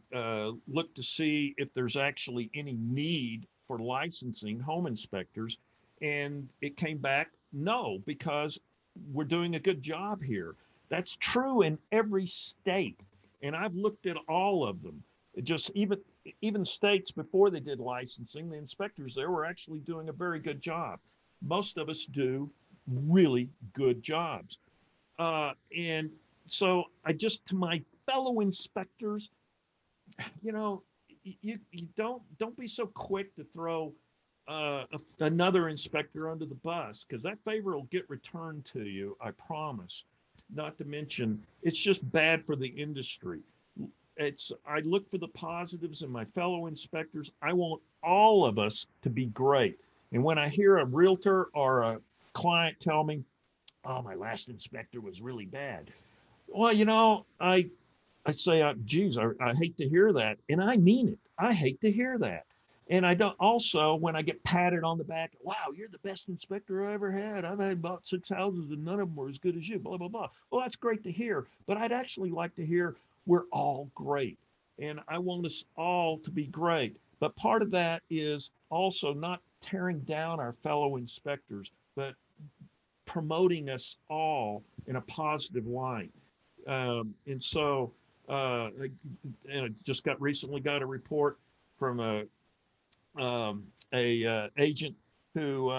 looked to see if there's actually any need for licensing home inspectors, and it came back no, because we're doing a good job here. That's true in every state, and I've looked at all of them. Just even states before they did licensing, the inspectors there were actually doing a very good job. Most of us do really good jobs, and so to my fellow inspectors, you know, you don't be so quick to throw another inspector under the bus, because that favor will get returned to you, I promise. Not to mention, it's just bad for the industry. I look for the positives in my fellow inspectors. I want all of us to be great. And when I hear a realtor or a client tell me, oh, my last inspector was really bad, well, you know, I say, geez, I hate to hear that. And I mean it. I hate to hear that. And I don't also, when I get patted on the back, wow, you're the best inspector I ever had. I've had about 6 houses and none of them were as good as you, blah, blah, blah. Well, that's great to hear. But I'd actually like to hear we're all great. And I want us all to be great. But part of that is also not tearing down our fellow inspectors, but promoting us all in a positive light. And so I just recently got a report from a agent who,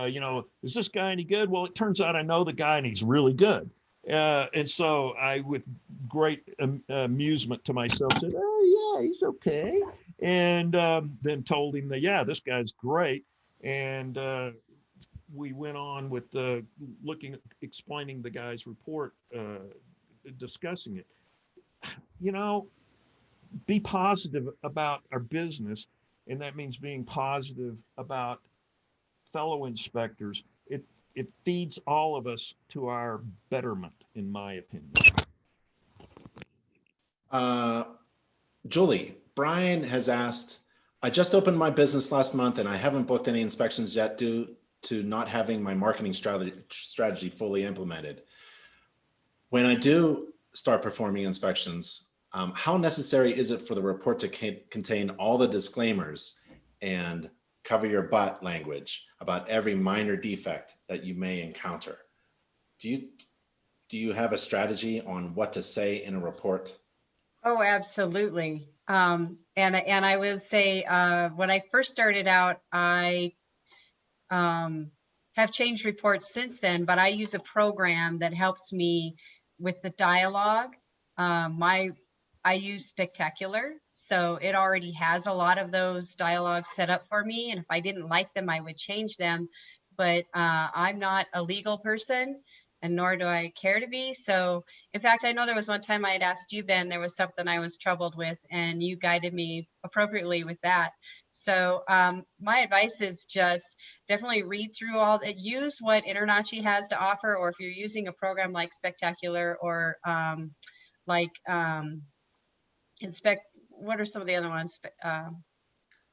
is this guy any good? Well, it turns out I know the guy and he's really good. And so I, with great amusement to myself, said, "Oh yeah, he's okay," and then told him that, yeah, this guy's great. And we went on with explaining the guy's report, discussing it. Be positive about our business, and that means being positive about fellow inspectors. It feeds all of us to our betterment, in my opinion. Julie, Brian has asked, I just opened my business last month and I haven't booked any inspections yet due to not having my marketing strategy fully implemented. When I do start performing inspections, how necessary is it for the report to contain all the disclaimers and cover your butt language about every minor defect that you may encounter? Do you have a strategy on what to say in a report? Oh, absolutely. And I would say when I first started out, I have changed reports since then, but I use a program that helps me with the dialogue. I use Spectacular, so it already has a lot of those dialogues set up for me. And if I didn't like them, I would change them. But I'm not a legal person, and nor do I care to be. So in fact, I know there was one time I had asked you, Ben, there was something I was troubled with, and you guided me appropriately with that. So my advice is just definitely read through all that, use what InterNACHI has to offer, or if you're using a program like Spectacular or what are some of the other ones?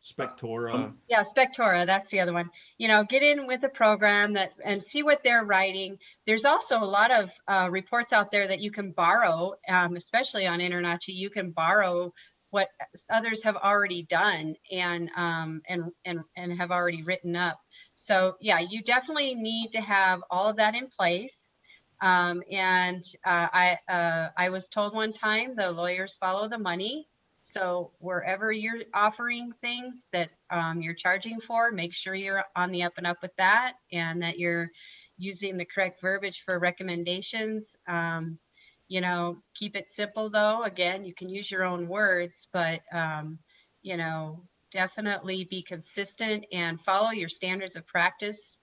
Spectora. Yeah, Spectora, that's the other one. Get in with a program and see what they're writing. There's also a lot of reports out there that you can borrow, especially on InterNACHI. You can borrow what others have already done and have already written up. So yeah, you definitely need to have all of that in place. I was told one time the lawyers follow the money. So wherever you're offering things that you're charging for, make sure you're on the up and up with that, and that you're using the correct verbiage for recommendations. Keep it simple though. Again, you can use your own words, but definitely be consistent and follow your standards of practice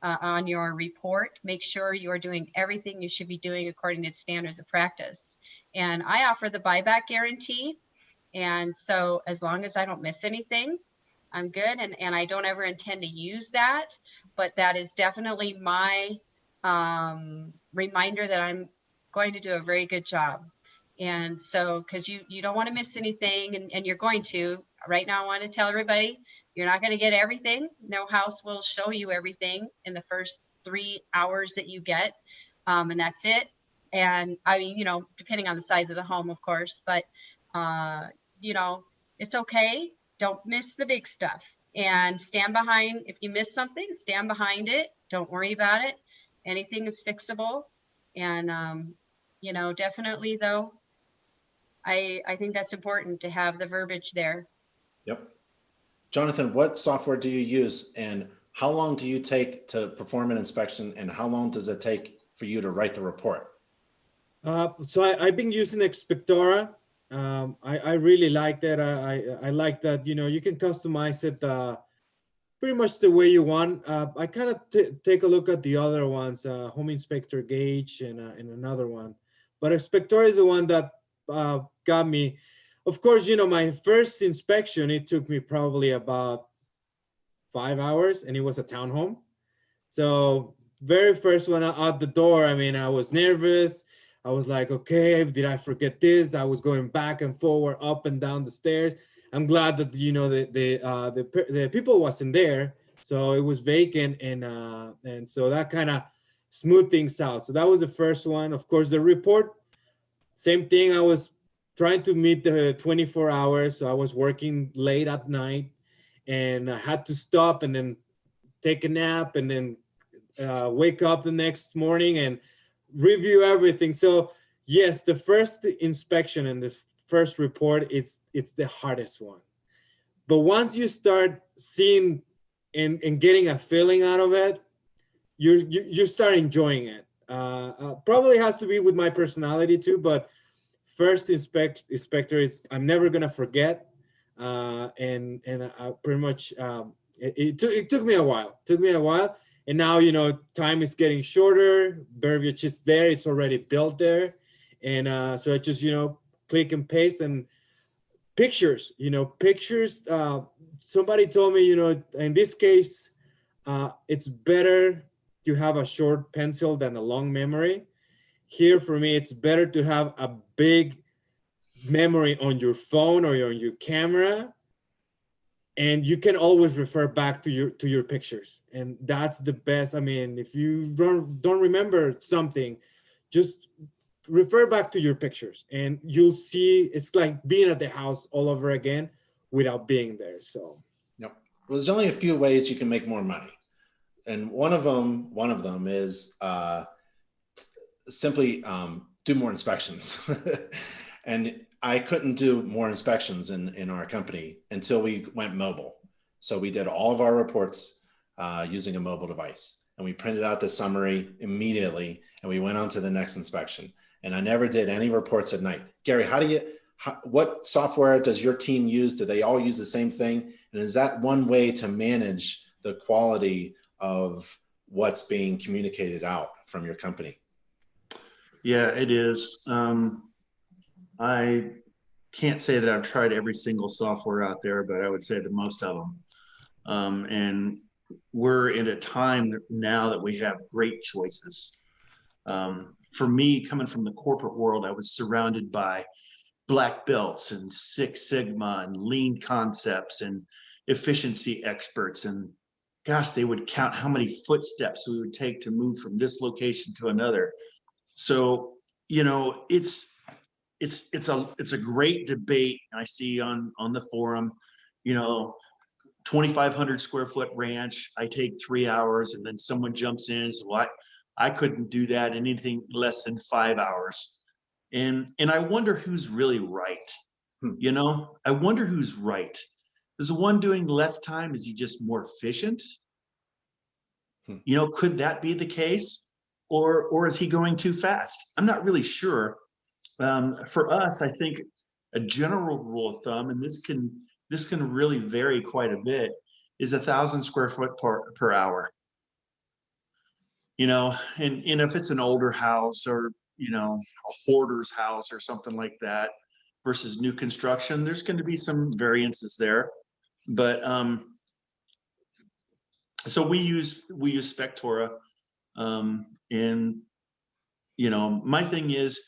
on your report. Make sure you're doing everything you should be doing according to standards of practice. And I offer the buyback guarantee. And so as long as I don't miss anything, I'm good. And I don't ever intend to use that, but that is definitely my reminder that I'm going to do a very good job. And so, because you don't want to miss anything, and you're going to. Right now, I want to tell everybody, you're not going to get everything. No house will show you everything in the first 3 hours that you get, and that's it. And I mean, depending on the size of the home, of course, but it's okay. Don't miss the big stuff, and stand behind. If you miss something, stand behind it. Don't worry about it. Anything is fixable. And, definitely though, I think that's important to have the verbiage there. Yep. Jonathan, what software do you use, and how long do you take to perform an inspection, and how long does it take for you to write the report? So I've been using Spectora. I really like that. I like that, you can customize it pretty much the way you want. I kind of take a look at the other ones, Home Inspector Gauge and another one. But Spectora is the one that got me. Of course, my first inspection, it took me probably about 5 hours, and it was a townhome. So very first one out the door, I was nervous. I was like, okay, did I forget this? I was going back and forward, up and down the stairs. I'm glad that, the people wasn't there. So it was vacant, and so that kind of smoothed things out. So that was the first one. Of course, the report, same thing. I was trying to meet the 24 hours. So I was working late at night, and I had to stop and then take a nap, and then wake up the next morning and review everything. So yes, the first inspection and the first report, it's the hardest one. But once you start seeing and getting a feeling out of it, you start enjoying it. Probably has to be with my personality too, but first inspector is I'm never gonna forget. And I pretty much it took me a while. And now, you know, time is getting shorter. Verbiage is there. It's already built there. And so I just, you know, click and paste. And pictures, somebody told me, you know, in this case, it's better to have a short pencil than a long memory. Here for me, it's better to have a big memory on your phone or on your camera, and you can always refer back to your pictures, and that's the best. I mean, if you don't remember something, just refer back to your pictures and you'll see it's like being at the house all over again without being there. So yep. Well, there's only a few ways you can make more money, and one of them is simply do more inspections. And I couldn't do more inspections in our company until we went mobile. So we did all of our reports using a mobile device, and we printed out the summary immediately, and we went on to the next inspection. And I never did any reports at night. Gary, what software does your team use? Do they all use the same thing? And is that one way to manage the quality of what's being communicated out from your company? Yeah, it is. I can't say that I've tried every single software out there, but I would say that most of them. And we're in a time now that we have great choices. For me, coming from the corporate world, I was surrounded by black belts and Six Sigma and lean concepts and efficiency experts. And gosh, they would count how many footsteps we would take to move from this location to another. So, you know, it's a great debate I see on the forum. You know, 2,500 square foot ranch, I take 3 hours, and then someone jumps in and says, well, I couldn't do that in anything less than 5 hours. And I wonder who's really right. You know, I wonder who's right. Is the one doing less time, is he just more efficient? You know, could that be the case? Or is he going too fast? I'm not really sure. For us, I think a general rule of thumb, and this can really vary quite a bit, is 1,000 square foot per hour. You know, and if it's an older house or, you know, a hoarder's house or something like that versus new construction, there's going to be some variances there. But so we use Spectora, and you know, my thing is,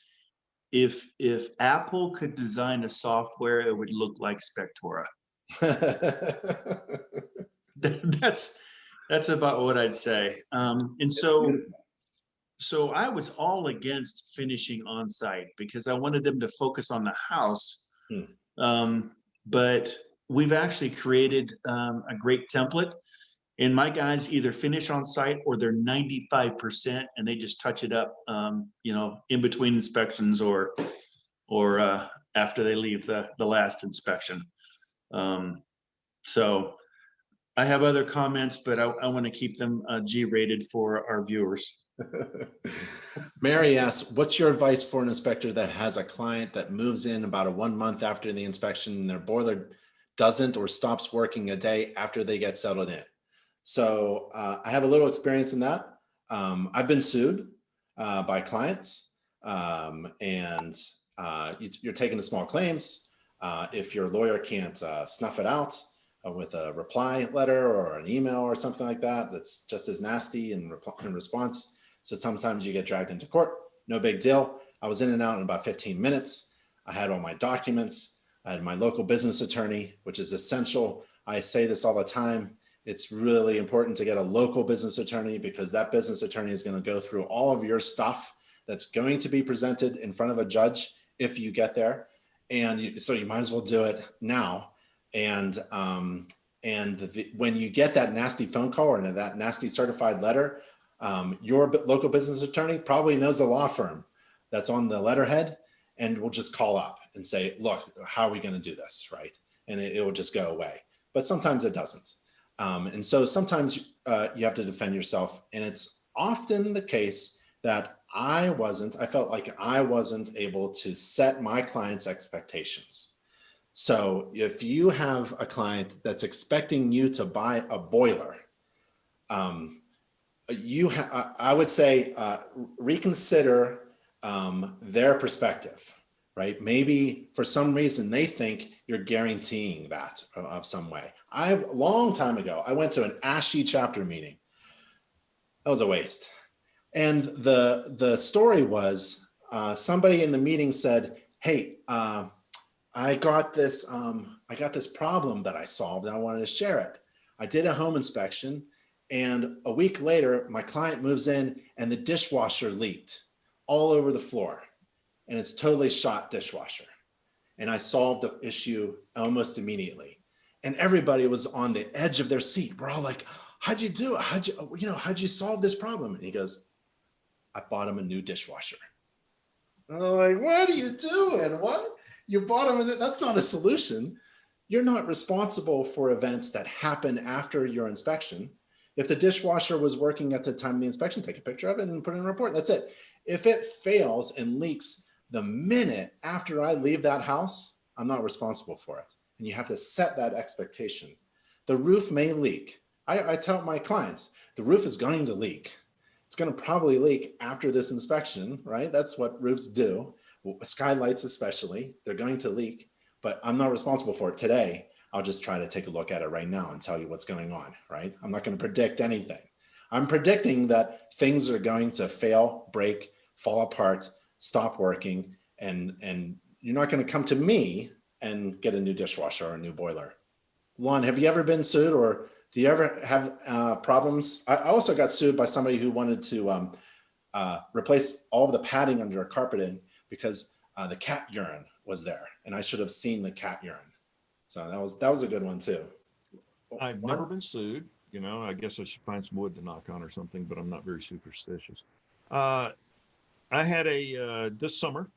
if Apple could design a software, it would look like Spectora. That's about what I'd say. And so I was all against finishing on site because I wanted them to focus on the house. But we've actually created a great template, and my guys either finish on site or they're 95% and they just touch it up, you know, in between inspections or after they leave the last inspection. So I have other comments, but I want to keep them G-rated for our viewers. Mary asks, what's your advice for an inspector that has a client that moves in about 1 month after the inspection and their boiler doesn't or stops working a day after they get settled in? So I have a little experience in that. I've been sued by clients, and you're taking the small claims. If your lawyer can't snuff it out with a reply letter or an email or something like that, that's just as nasty in response. So sometimes you get dragged into court. No big deal. I was in and out in about 15 minutes. I had all my documents. I had my local business attorney, which is essential. I say this all the time. It's really important to get a local business attorney because that business attorney is going to go through all of your stuff that's going to be presented in front of a judge if you get there. And so you might as well do it now. And when you get that nasty phone call or that nasty certified letter, your local business attorney probably knows the law firm that's on the letterhead and will just call up and say, look, how are we going to do this? Right. And it will just go away. but sometimes it doesn't. And so sometimes you have to defend yourself. And it's often the case that I felt like I wasn't able to set my clients' expectations. So if you have a client that's expecting you to buy a boiler, I would say reconsider their perspective, right? Maybe for some reason they think you're guaranteeing that of some way. A long time ago, I went to an ASHI chapter meeting. That was a waste. And the story was somebody in the meeting said, "Hey, I got this problem that I solved and I wanted to share it. I did a home inspection, and a week later, my client moves in and the dishwasher leaked all over the floor, and it's totally shot dishwasher. And I solved the issue almost immediately. And everybody was on the edge of their seat. We're all like, how'd you do it? How'd you solve this problem?" And he goes, "I bought him a new dishwasher." And I'm like, "What are you doing? What? You bought him that's not a solution. You're not responsible for events that happen after your inspection. If the dishwasher was working at the time of the inspection, take a picture of it and put it in a report. That's it. If it fails and leaks the minute after I leave that house, I'm not responsible for it." And you have to set that expectation. The roof may leak. I tell my clients, the roof is going to leak. It's going to probably leak after this inspection, right? That's what roofs do. Skylights especially, they're going to leak, but I'm not responsible for it today. I'll just try to take a look at it right now and tell you what's going on, right? I'm not going to predict anything. I'm predicting that things are going to fail, break, fall apart, stop working, and you're not going to come to me and get a new dishwasher or a new boiler. Lon, have you ever been sued, or do you ever have problems? I also got sued by somebody who wanted to replace all of the padding under our carpeting because the cat urine was there, and I should have seen the cat urine. So that was a good one too. I've never been sued. I guess I should find some wood to knock on or something, but I'm not very superstitious. I had this summer,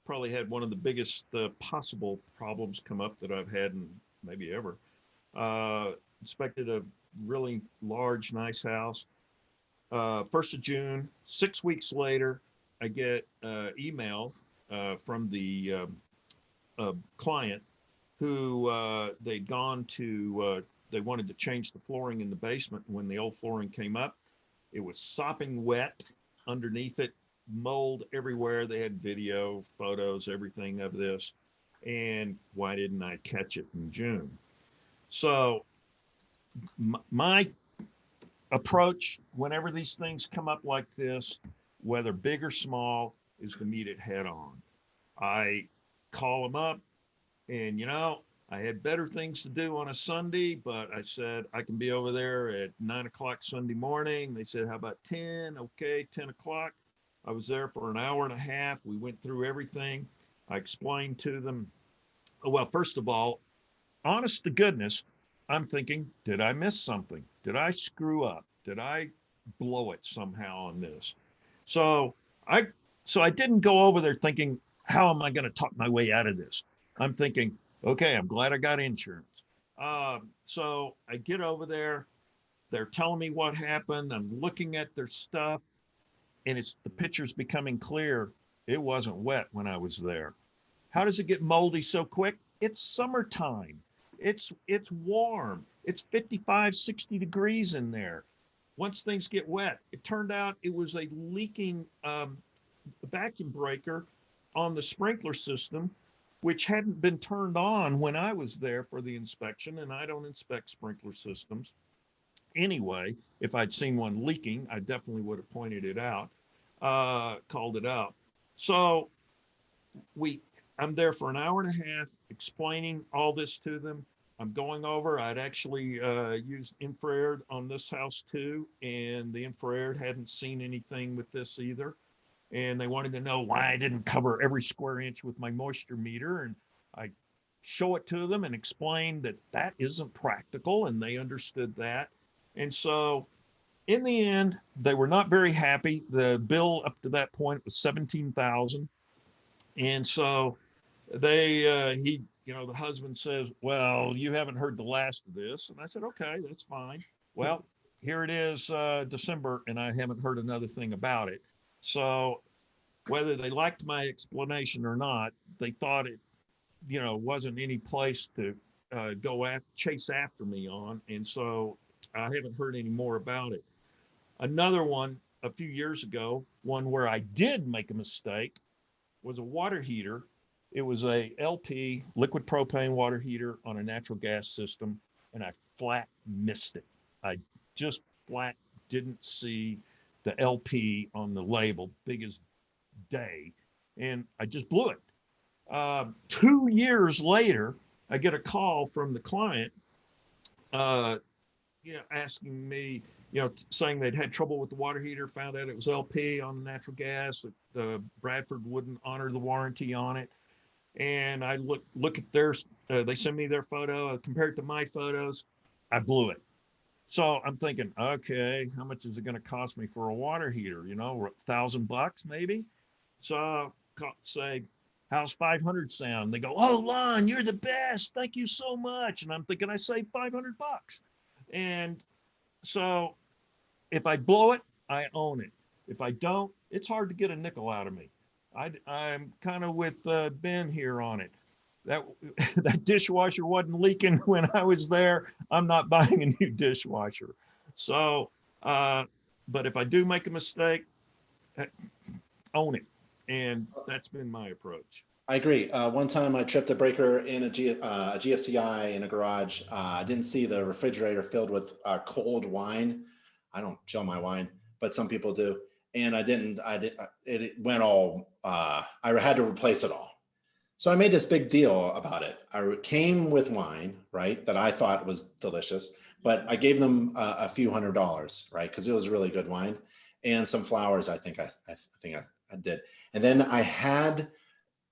probably had one of the biggest possible problems come up that I've had in maybe ever. Inspected a really large, nice house. 1st of June, 6 weeks later, I get email from the client who they'd gone to, they wanted to change the flooring in the basement. When the old flooring came up, it was sopping wet underneath it, mold everywhere. They had video, photos, everything of this. And why didn't I catch it in June? So my approach whenever these things come up like this, whether big or small, is to meet it head on. I call them up and, I had better things to do on a Sunday, but I said, I can be over there at 9 o'clock Sunday morning. They said, how about 10? Okay, 10 o'clock. I was there for an hour and a half. We went through everything. I explained to them, well, first of all, honest to goodness, I'm thinking, did I miss something? Did I screw up? Did I blow it somehow on this? So I didn't go over there thinking, how am I going to talk my way out of this? I'm thinking, okay, I'm glad I got insurance. So I get over there. They're telling me what happened. I'm looking at their stuff, and the picture's becoming clear. It wasn't wet when I was there. How does it get moldy so quick? It's summertime. It's warm. It's 55, 60 degrees in there. Once things get wet, it turned out it was a leaking vacuum breaker on the sprinkler system, which hadn't been turned on when I was there for the inspection, and I don't inspect sprinkler systems. Anyway, if I'd seen one leaking, I definitely would have pointed it out, called it out. So I'm there for an hour and a half explaining all this to them. I'm going over, I'd actually used infrared on this house too, and the infrared hadn't seen anything with this either. And they wanted to know why I didn't cover every square inch with my moisture meter. And I show it to them and explain that isn't practical, and they understood that. And so in the end, they were not very happy. The bill up to that point was $17,000. And so he the husband says, well, you haven't heard the last of this. And I said, okay, that's fine. Well, here it is, December, and I haven't heard another thing about it. So whether they liked my explanation or not, they thought it, wasn't any place to chase after me on. And so I haven't heard any more about it. Another one a few years ago, one where I did make a mistake, was a water heater. It was a LP, liquid propane water heater on a natural gas system, and I flat missed it. I just flat didn't see the LP on the label, big as day, and I just blew it. 2 years later, I get a call from the client, asking me, saying they'd had trouble with the water heater, found out it was LP on the natural gas, that the Bradford wouldn't honor the warranty on it. And I look at theirs, they send me their photo, compared to my photos, I blew it. So I'm thinking, okay, how much is it going to cost me for a water heater? $1,000 maybe. So I say, how's 500 sound? They go, oh, Lon, you're the best. Thank you so much. And I'm thinking I saved $500. And so if I blow it, I own it. If I don't, it's hard to get a nickel out of me. I'm kind of with Ben here on it. That dishwasher wasn't leaking when I was there. I'm not buying a new dishwasher. So, but if I do make a mistake, own it. And that's been my approach. I agree. One time I tripped a breaker in a GFCI in a garage. I didn't see the refrigerator filled with cold wine. I don't chill my wine, but some people do. And it went all, I had to replace it all. So I made this big deal about it. I came with wine, right, that I thought was delicious, but I gave them a few $100s, right, because it was really good wine, and some flowers. I think I did. And then I had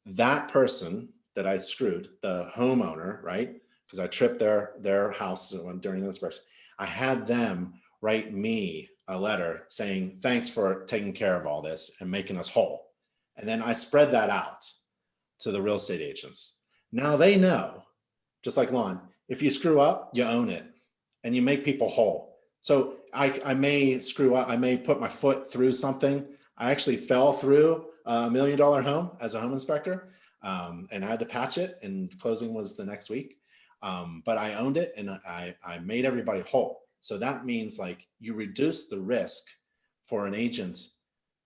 that person that I screwed, the homeowner, right, because I tripped their house during the inspection. I had them write me a letter saying, thanks for taking care of all this and making us whole. And then I spread that out to the real estate agents. Now they know, just like Lon, if you screw up, you own it and you make people whole. So I may screw up, I may put my foot through something. I actually fell through a $1 million home as a home inspector, and I had to patch it, and closing was the next week. But I owned it, and I made everybody whole. So that means, like, you reduce the risk for an agent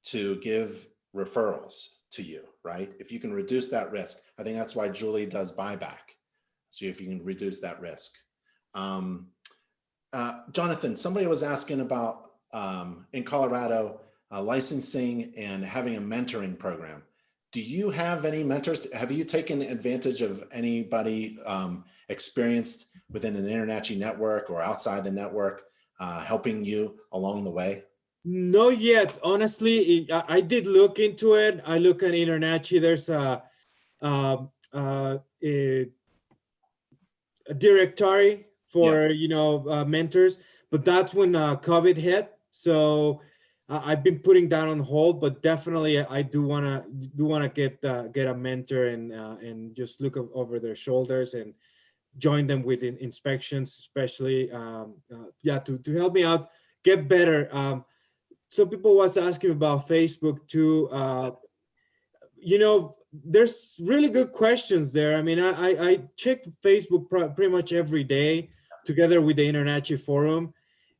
to give referrals to you, right? If you can reduce that risk, I think that's why Julie does buyback. So if you can reduce that risk. Jonathan, somebody was asking about in Colorado, licensing and having a mentoring program. Do you have any mentors? Have you taken advantage of anybody experienced within an InterNACHI network or outside the network helping you along the way? Not yet. Honestly, I did look into it. I look at InterNACHI. There's a directory for mentors, but that's when COVID hit. So I've been putting that on hold. But definitely, I do wanna get a mentor and just look over their shoulders and join them with inspections, especially to help me out get better. Some people was asking about Facebook too. There's really good questions there. I mean, I check Facebook pretty much every day together with the InterNACHI forum,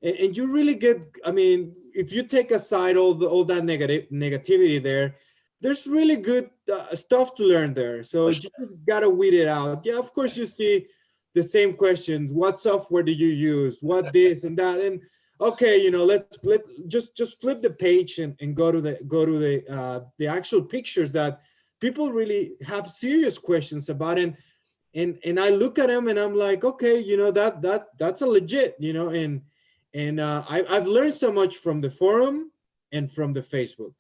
and you really get, I mean, if you take aside all that negativity there, there's really good stuff to learn there. So you just gotta weed it out. Yeah, of course you see the same questions. What software do you use? What this and that? And okay, let's just flip the page and go to the actual pictures that people really have serious questions about. And I look at them and I'm like, okay, that's a legit, and I've learned so much from the forum and from the Facebook.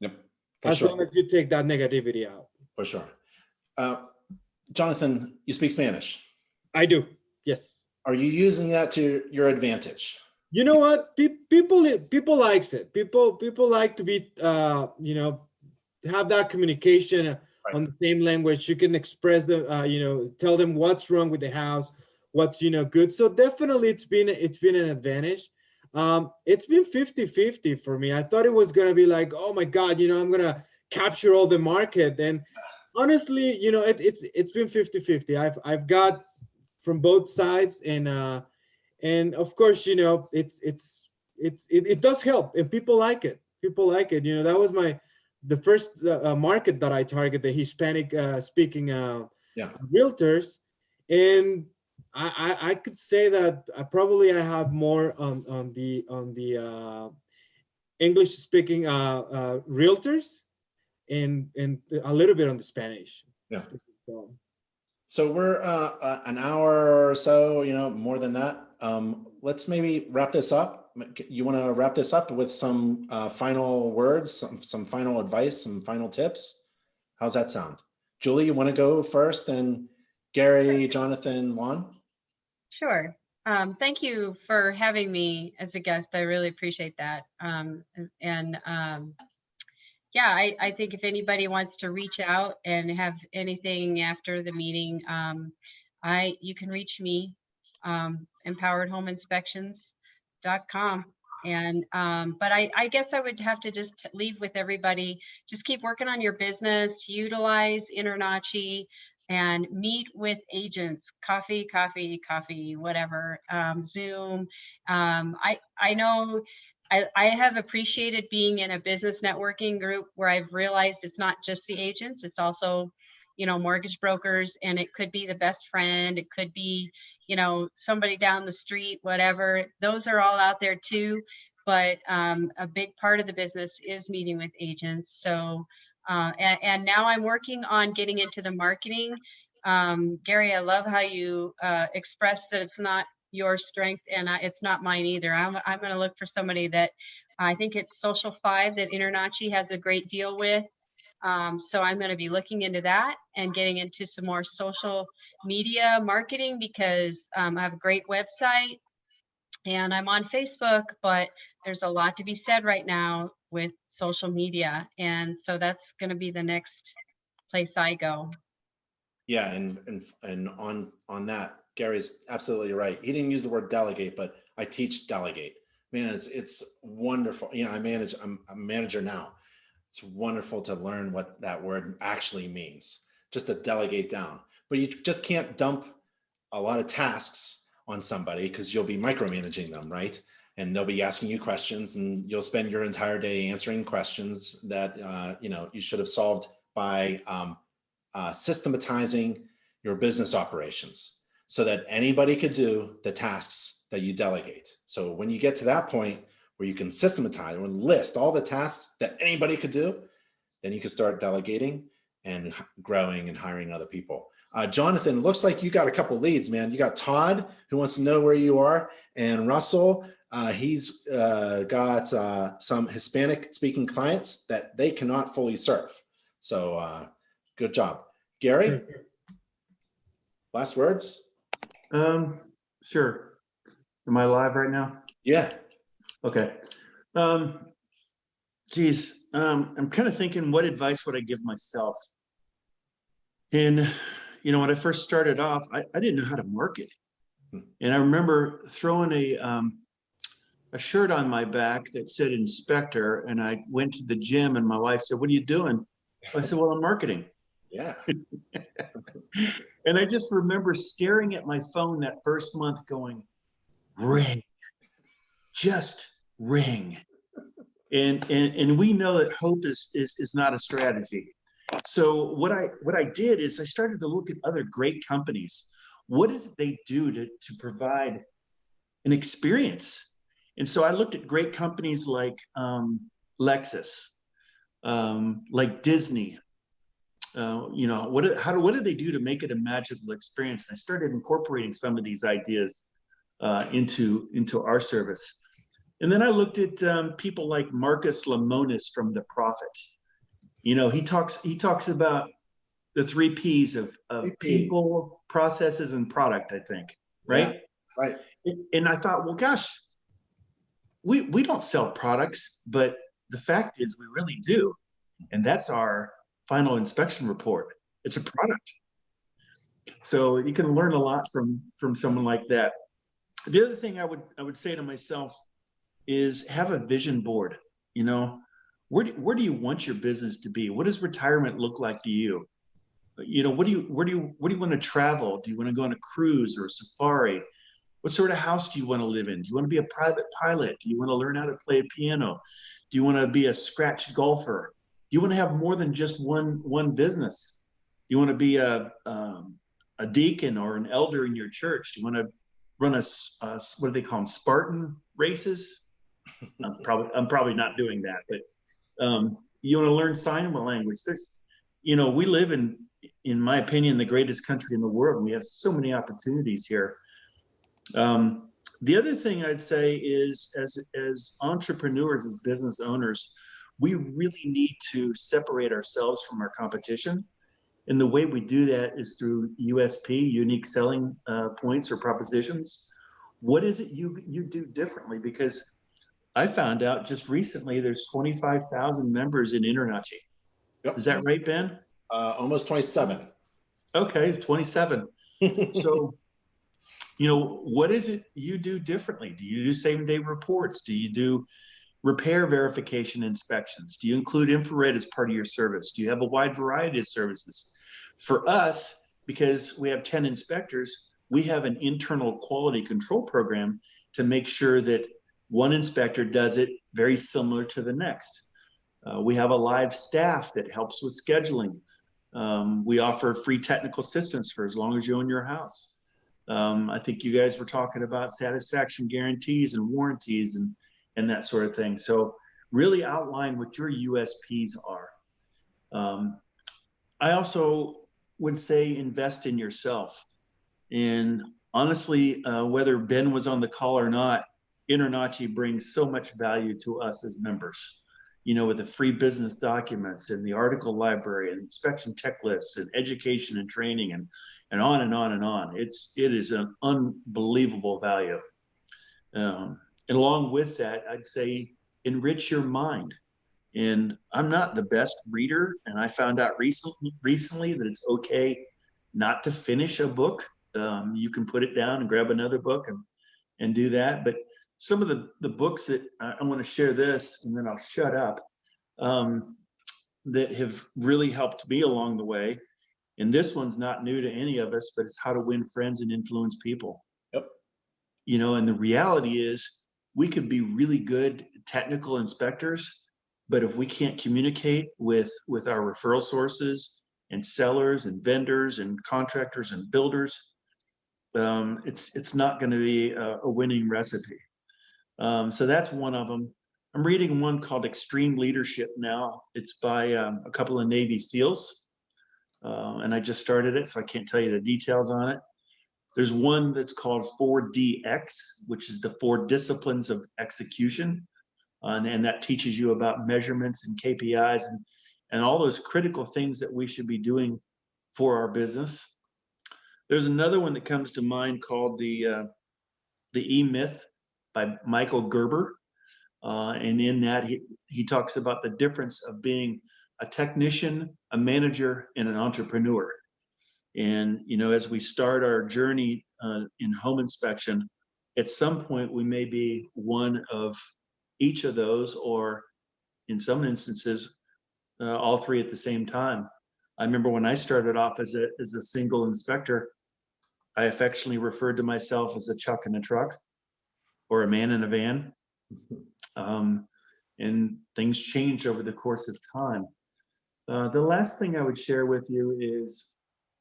Yep. As long as you take that negativity out. For sure. Jonathan, you speak Spanish. I do. Yes. Are you using that to your advantage? You know what? People likes it. People like to be, have that communication on the same language. You can express the, tell them what's wrong with the house, what's, good. So definitely it's been an advantage. It's been 50-50 for me. I thought it was going to be like, oh my God, I'm going to capture all the market. And honestly, it's been 50-50. I've got from both sides, and of course, it does help, and people like it. That was the first market that I target, the Hispanic speaking realtors. And I could say that I have more on the English speaking realtors, and a little bit on the Spanish. Yeah. So we're an hour or so, more than that. Let's maybe wrap this up. You want to wrap this up with some final words, some final advice, some final tips? How's that sound? Julie, you want to go first, and Gary, Jonathan, Lon? Sure. Thank you for having me as a guest. I really appreciate that. Yeah, I think if anybody wants to reach out and have anything after the meeting, you can reach me, empoweredhomeinspections.com. And but I guess I would have to just leave with everybody, just keep working on your business, utilize InterNACHI, and meet with agents, coffee, whatever, Zoom. I know I have appreciated being in a business networking group where I've realized it's not just the agents, it's also, mortgage brokers, and it could be the best friend, it could be, somebody down the street, whatever. Those are all out there too. But a big part of the business is meeting with agents. So, and now I'm working on getting into the marketing. Gary, I love how you expressed that it's not your strength, and it's not mine either. I'm going to look for somebody that, I think it's Social 5 that InterNACHI has a great deal with. So I'm going to be looking into that and getting into some more social media marketing, because I have a great website and I'm on Facebook, but there's a lot to be said right now with social media. And so that's going to be the next place I go. Yeah, and on that, Gary's absolutely right. He didn't use the word delegate, but I teach delegate. Man, it's wonderful. I'm a manager now. It's wonderful to learn what that word actually means, just to delegate down. But you just can't dump a lot of tasks on somebody, because you'll be micromanaging them, right? And they'll be asking you questions, and you'll spend your entire day answering questions that you should have solved by systematizing your business operations, so that anybody could do the tasks that you delegate. So when you get to that point where you can systematize or list all the tasks that anybody could do, then you can start delegating and growing and hiring other people. Jonathan, looks like you got a couple leads, man. You got Todd, who wants to know where you are, and Russell, he's got some Hispanic speaking clients that they cannot fully serve. So good job. Gary, last words? Sure. Am I live right now? Yeah. Okay. Geez, I'm kind of thinking, what advice would I give myself? And, when I first started off, I didn't know how to market. And I remember throwing a shirt on my back that said inspector, and I went to the gym, and my wife said, "What are you doing?" I said, "Well, I'm marketing." Yeah. And I just remember staring at my phone that first month going, ring, just ring. And we know that hope is not a strategy. So what I did is I started to look at other great companies. What is it they do to provide an experience? And so I looked at great companies like Lexus, like Disney. What do they do to make it a magical experience? And I started incorporating some of these ideas into our service. And then I looked at people like Marcus Lemonis from The Prophet. He talks about the 3 Ps of people, processes, and product, I think, right? Yeah, right. And I thought, well, gosh, we don't sell products, but the fact is we really do. And that's our final inspection report. It's a product. So you can learn a lot from someone like that. The other thing I would say to myself is have a vision board. You know, where do you want your business to be? What does retirement look like to you? You know, where do you want to travel? Do you want to go on a cruise or a safari? What sort of house do you want to live in? Do you want to be a private pilot? Do you want to learn how to play a piano? Do you want to be a scratch golfer? Do you want to have more than just one business? Do you want to be a deacon or an elder in your church? Do you want to run a what do they call them, Spartan races? I'm probably not doing that, but you want to learn sign language. There's, you know, we live in my opinion, the greatest country in the world. We have so many opportunities here. The other thing I'd say is, as entrepreneurs, as business owners, we really need to separate ourselves from our competition. And the way we do that is through USP, unique selling points or propositions. What is it you do differently? Because I found out just recently there's 25,000 members in InterNACHI. Yep. Is that right, Ben? Almost 27. Okay, 27. So, you know, what is it you do differently? Do you do same-day reports? Do you do repair verification inspections? Do you include infrared as part of your service? Do you have a wide variety of services? For us, because we have 10 inspectors, we have an internal quality control program to make sure that one inspector does it very similar to the next. We have a live staff that helps with scheduling. We offer free technical assistance for as long as you own your house. I think you guys were talking about satisfaction guarantees and warranties and that sort of thing. So really outline what your USPs are. I also would say invest in yourself. And honestly, whether Ben was on the call or not, InterNACHI brings so much value to us as members. You know, with the free business documents and the article library and inspection checklists and education and training and on and on and on. It is an unbelievable value. And along with that, I'd say enrich your mind. And I'm not the best reader, and I found out recently that it's okay not to finish a book. You can put it down and grab another book and do that. But some of the books that I want to share this, and then I'll shut up, that have really helped me along the way. And this one's not new to any of us, but it's How to Win Friends and Influence People. Yep. You know, and the reality is we could be really good technical inspectors, but if we can't communicate with our referral sources and sellers and vendors and contractors and builders, it's not going to be a winning recipe. So that's one of them. I'm reading one called Extreme Leadership now. It's by a couple of Navy SEALs. And I just started it, so I can't tell you the details on it. There's one that's called 4DX, which is the 4 disciplines of execution. And that teaches you about measurements and KPIs and all those critical things that we should be doing for our business. There's another one that comes to mind called the E-Myth by Michael Gerber. And in that, he talks about the difference of being a technician, a manager, and an entrepreneur. And, you know, as we start our journey in home inspection, at some point we may be one of each of those, or in some instances, all three at the same time. I remember when I started off as a single inspector, I affectionately referred to myself as a chuck in a truck or a man in a van. And things changed over the course of time. The last thing I would share with you is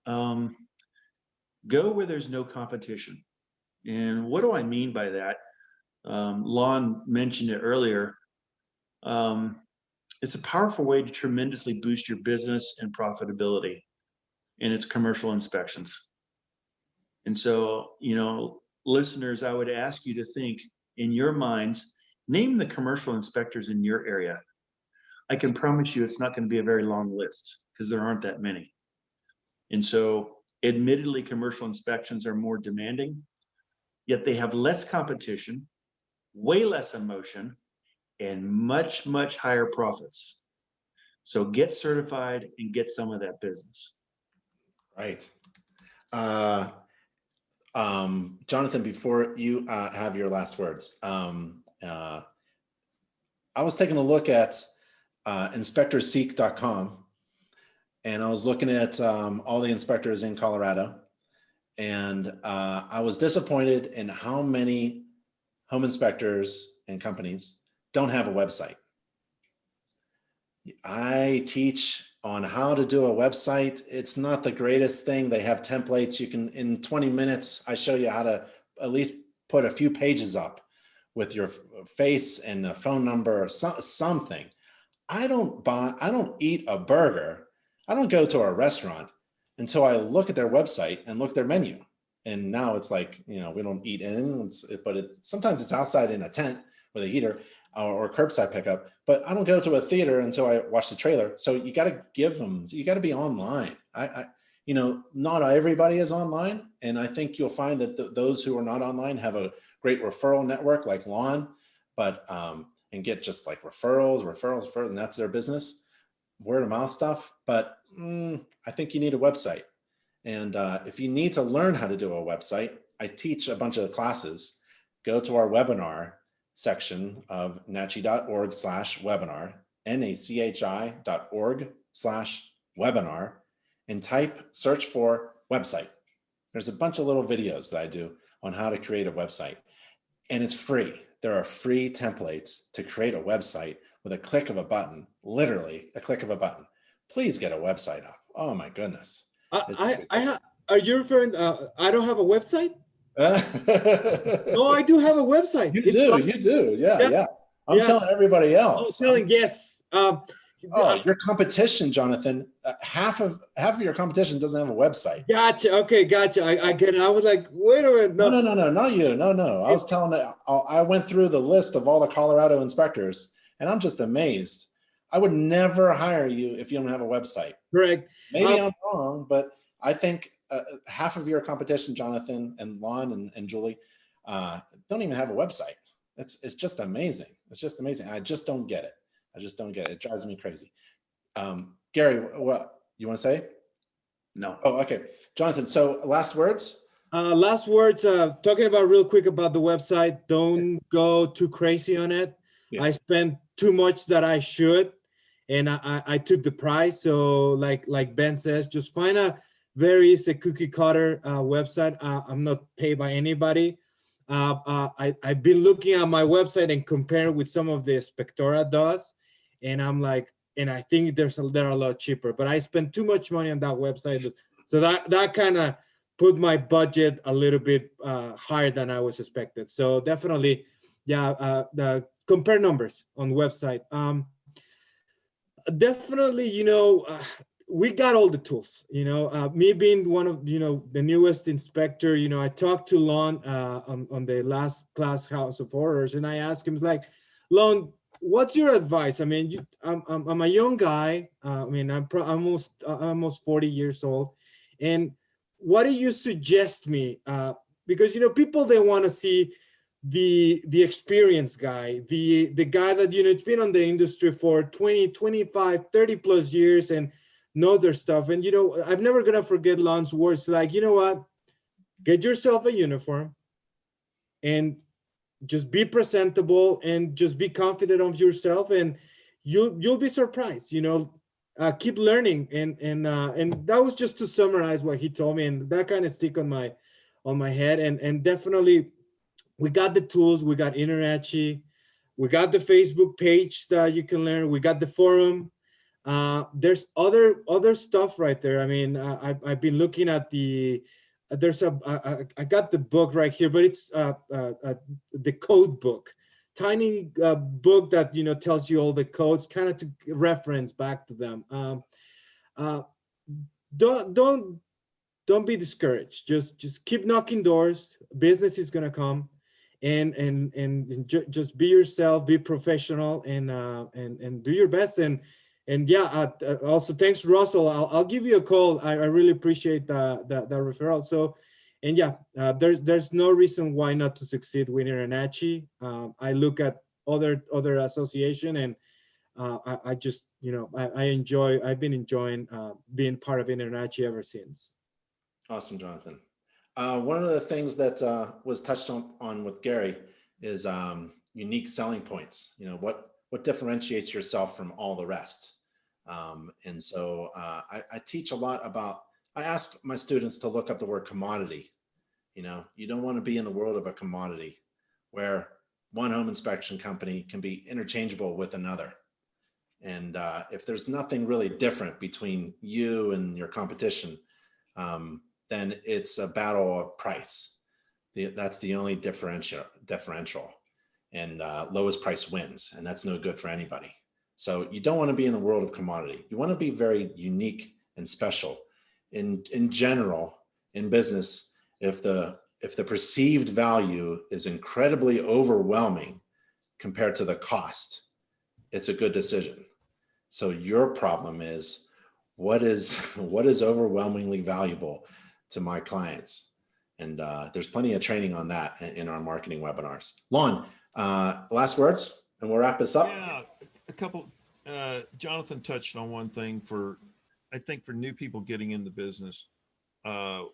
go where there's no competition. And what do I mean by that? Lon mentioned it earlier. It's a powerful way to tremendously boost your business and profitability, and it's commercial inspections. And so, you know, listeners, I would ask you to think in your minds, name the commercial inspectors in your area. I can promise you it's not going to be a very long list because there aren't that many. And so admittedly, commercial inspections are more demanding, yet they have less competition, way less emotion, and much, much higher profits. So get certified and get some of that business. Right. Jonathan, before you have your last words, I was taking a look at inspectorseek.com, and I was looking at all the inspectors in Colorado, and I was disappointed in how many home inspectors and companies don't have a website. I teach on how to do a website. It's not the greatest thing. They have templates. You can, in 20 minutes, I show you how to at least put a few pages up with your face and a phone number or something. I don't eat a burger. I don't go to a restaurant until I look at their website and look at their menu. And now it's like, we don't eat in, but sometimes it's outside in a tent with a heater or curbside pickup, but I don't go to a theater until I watch the trailer. So you got to you got to be online. Not everybody is online. And I think you'll find that those who are not online have a great referral network like Lon, but, and get just like referrals, and that's their business, word of mouth stuff. But I think you need a website. And if you need to learn how to do a website, I teach a bunch of classes. Go to our webinar section of nachi.org/webinar, nachi.org/webinar, and search for website. There's a bunch of little videos that I do on how to create a website, and it's free. There are free templates to create a website with a click of a button, literally a click of a button. Please get a website up. Oh my goodness. Are you referring, I don't have a website? No, I do have a website. You do. Yeah. I'm telling everybody else. Yes. Your competition, Jonathan, half of your competition doesn't have a website. Gotcha. Okay, gotcha. I get it. I was like, wait a minute. No, not you. No. I was telling that I went through the list of all the Colorado inspectors, and I'm just amazed. I would never hire you if you don't have a website. Correct. Maybe I'm wrong, but I think half of your competition, Jonathan and Lon and Julie, don't even have a website. It's just amazing. It's just amazing. I just don't get it. It drives me crazy. Gary, what you want to say? No. Oh, okay. Jonathan, so last words? Talking about real quick about the website. Don't go too crazy on it. Yeah. I spent too much that I should, and I took the price. So like Ben says, just find a very easy cookie cutter website. I'm not paid by anybody. I've been looking at my website and comparing with some of the Spectora does, and I'm like, and I think they're a lot cheaper. But I spent too much money on that website, so that kind of put my budget a little bit higher than I was expected. So definitely, compare numbers on the website. Definitely, we got all the tools, me being one of, the newest inspector, I talked to Lon on the last class House of Horrors, and I asked him, like, Lon, what's your advice? I mean, I'm a young guy. I'm almost 40 years old. And what do you suggest me? Because, people, they want to see the experienced guy, the guy that, it's been on the industry for 20, 25, 30 plus years and know their stuff. And, I'm never going to forget Lon's words, like, you know what, get yourself a uniform and just be presentable and just be confident of yourself, and you'll be surprised, keep learning. And that was just to summarize what he told me, and that kind of stick on my head. And definitely we got the tools, we got InterNACHI, we got the Facebook page that you can learn, we got the forum. There's other stuff right there. I mean, I've been looking at I got the book right here, but it's the code book, tiny book that tells you all the codes, kind of to reference back to them. Don't be discouraged. Just keep knocking doors. Business is gonna come, and just be yourself, be professional, and do your best. And also thanks, Russell. I'll give you a call. I really appreciate that referral. So, and there's no reason why not to succeed with InterNACHI. I look at other association, and I just, I've been enjoying being part of InterNACHI ever since. Awesome, Jonathan. One of the things that was touched on with Gary is unique selling points. What differentiates yourself from all the rest. And so I teach a lot about, I ask my students to look up the word commodity. You don't want to be in the world of a commodity where one home inspection company can be interchangeable with another. And if there's nothing really different between you and your competition, then it's a battle of price. That's the only differential, and lowest price wins, and that's no good for anybody. So you don't want to be in the world of commodity. You want to be very unique and special. In general, in business, if the perceived value is incredibly overwhelming compared to the cost, it's a good decision. So your problem is, what is overwhelmingly valuable to my clients? And there's plenty of training on that in our marketing webinars. Lon, last words, and we'll wrap this up. Yeah, a couple. Jonathan touched on one thing I think for new people getting in the business, a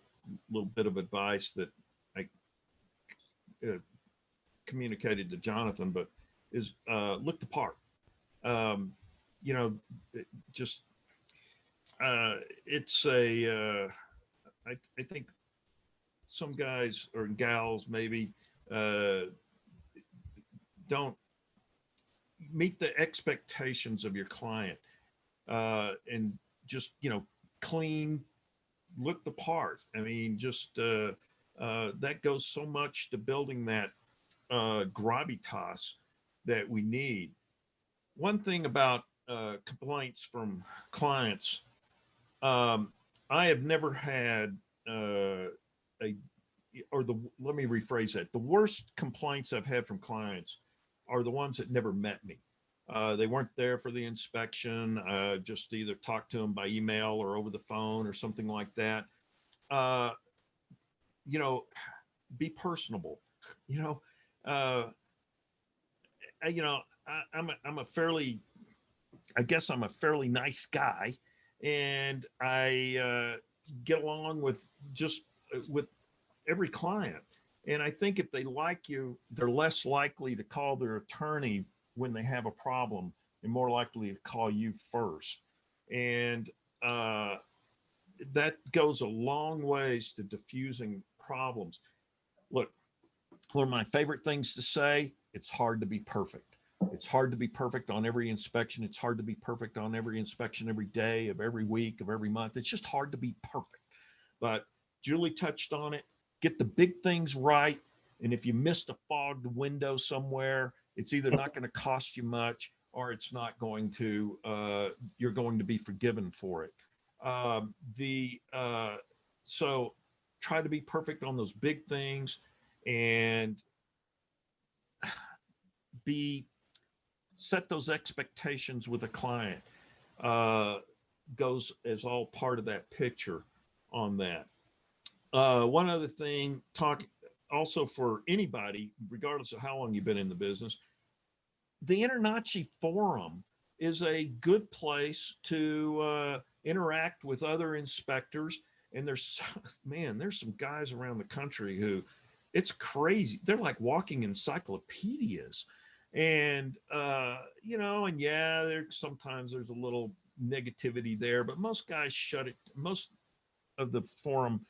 little bit of advice that I communicated to Jonathan, but is look the part. It's I think some guys or gals maybe don't meet the expectations of your client, and just, clean, look the part. I mean, just that goes so much to building that gravitas that we need. One thing about complaints from clients, I have never had let me rephrase that. The worst complaints I've had from clients are the ones that never met me. They weren't there for the inspection, just either talked to them by email or over the phone or something like that. Be personable. I'm a fairly nice guy, and I get along with every client. And I think if they like you, they're less likely to call their attorney when they have a problem and more likely to call you first. And that goes a long ways to diffusing problems. Look, one of my favorite things to say, it's hard to be perfect. It's hard to be perfect on every inspection. It's hard to be perfect on every inspection every day of every week of every month. It's just hard to be perfect. But Julie touched on it. Get the big things right. And if you missed a fogged window somewhere, it's either not going to cost you much or it's not going to, you're going to be forgiven for it. So try to be perfect on those big things, and set those expectations with a client. Goes as all part of that picture on that. One other thing, talk also for anybody, regardless of how long you've been in the business, the InterNACHI forum is a good place to interact with other inspectors. And there's some guys around the country who, it's crazy. They're like walking encyclopedias. And, sometimes there's a little negativity there, but most guys most of the forum,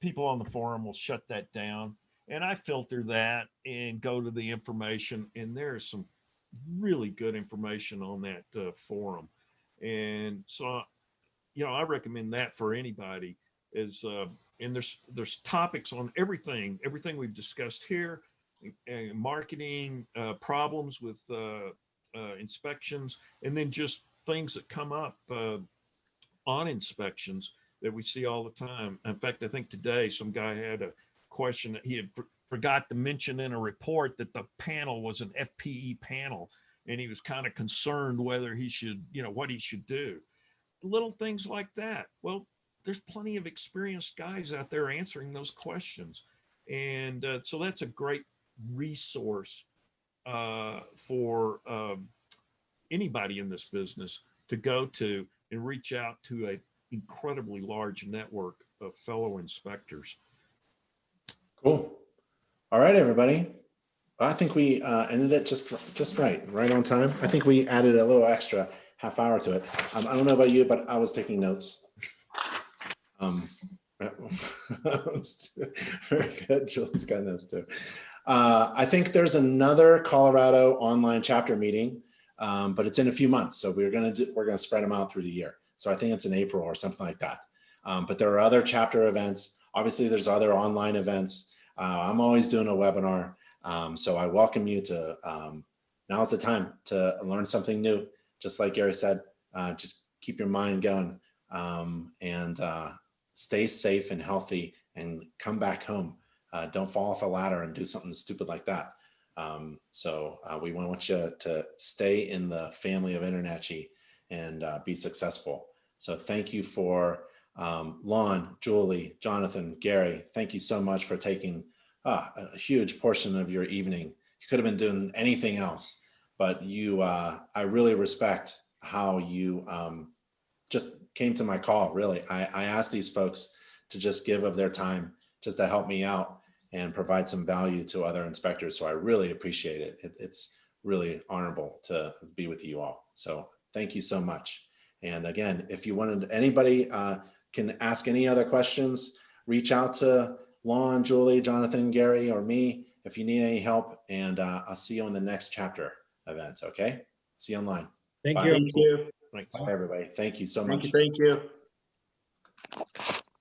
people on the forum will shut that down. And I filter that and go to the information, and there's some really good information on that forum. And so, I recommend that for anybody. And there's topics on everything we've discussed here, and marketing, problems with inspections, and then just things that come up on inspections that we see all the time. In fact, I think today some guy had a question that he had forgot to mention in a report that the panel was an FPE panel, and he was kind of concerned whether he should, what he should do. Little things like that. Well, there's plenty of experienced guys out there answering those questions. And so that's a great resource for anybody in this business to go to and reach out to an incredibly large network of fellow inspectors. Cool. All right, everybody. Well, I think we ended it just right on time. I think we added a little extra half hour to it. I don't know about you, but I was taking notes. Very good. Julie's got notes too. I think there's another Colorado online chapter meeting, but it's in a few months. So we're gonna spread them out through the year. So I think it's in April or something like that. But there are other chapter events. Obviously, there's other online events. I'm always doing a webinar. So I welcome you to, now's the time to learn something new. Just like Gary said, just keep your mind going and stay safe and healthy and come back home. Don't fall off a ladder and do something stupid like that. So we want you to stay in the family of InterNACHI and be successful. So thank you for Lon, Julie, Jonathan, Gary. Thank you so much for taking a huge portion of your evening. You could have been doing anything else, but I really respect how you just came to my call. Really, I asked these folks to just give of their time just to help me out and provide some value to other inspectors. So I really appreciate it. It's really honorable to be with you all. So thank you so much. And again, if you wanted, anybody can ask any other questions, reach out to Lon, Julie, Jonathan, Gary, or me if you need any help. And I'll see you on the next chapter event. Okay. See you online. Thank Bye. you. Thank you. Thanks. Bye, everybody. Thank you so much. Thank you.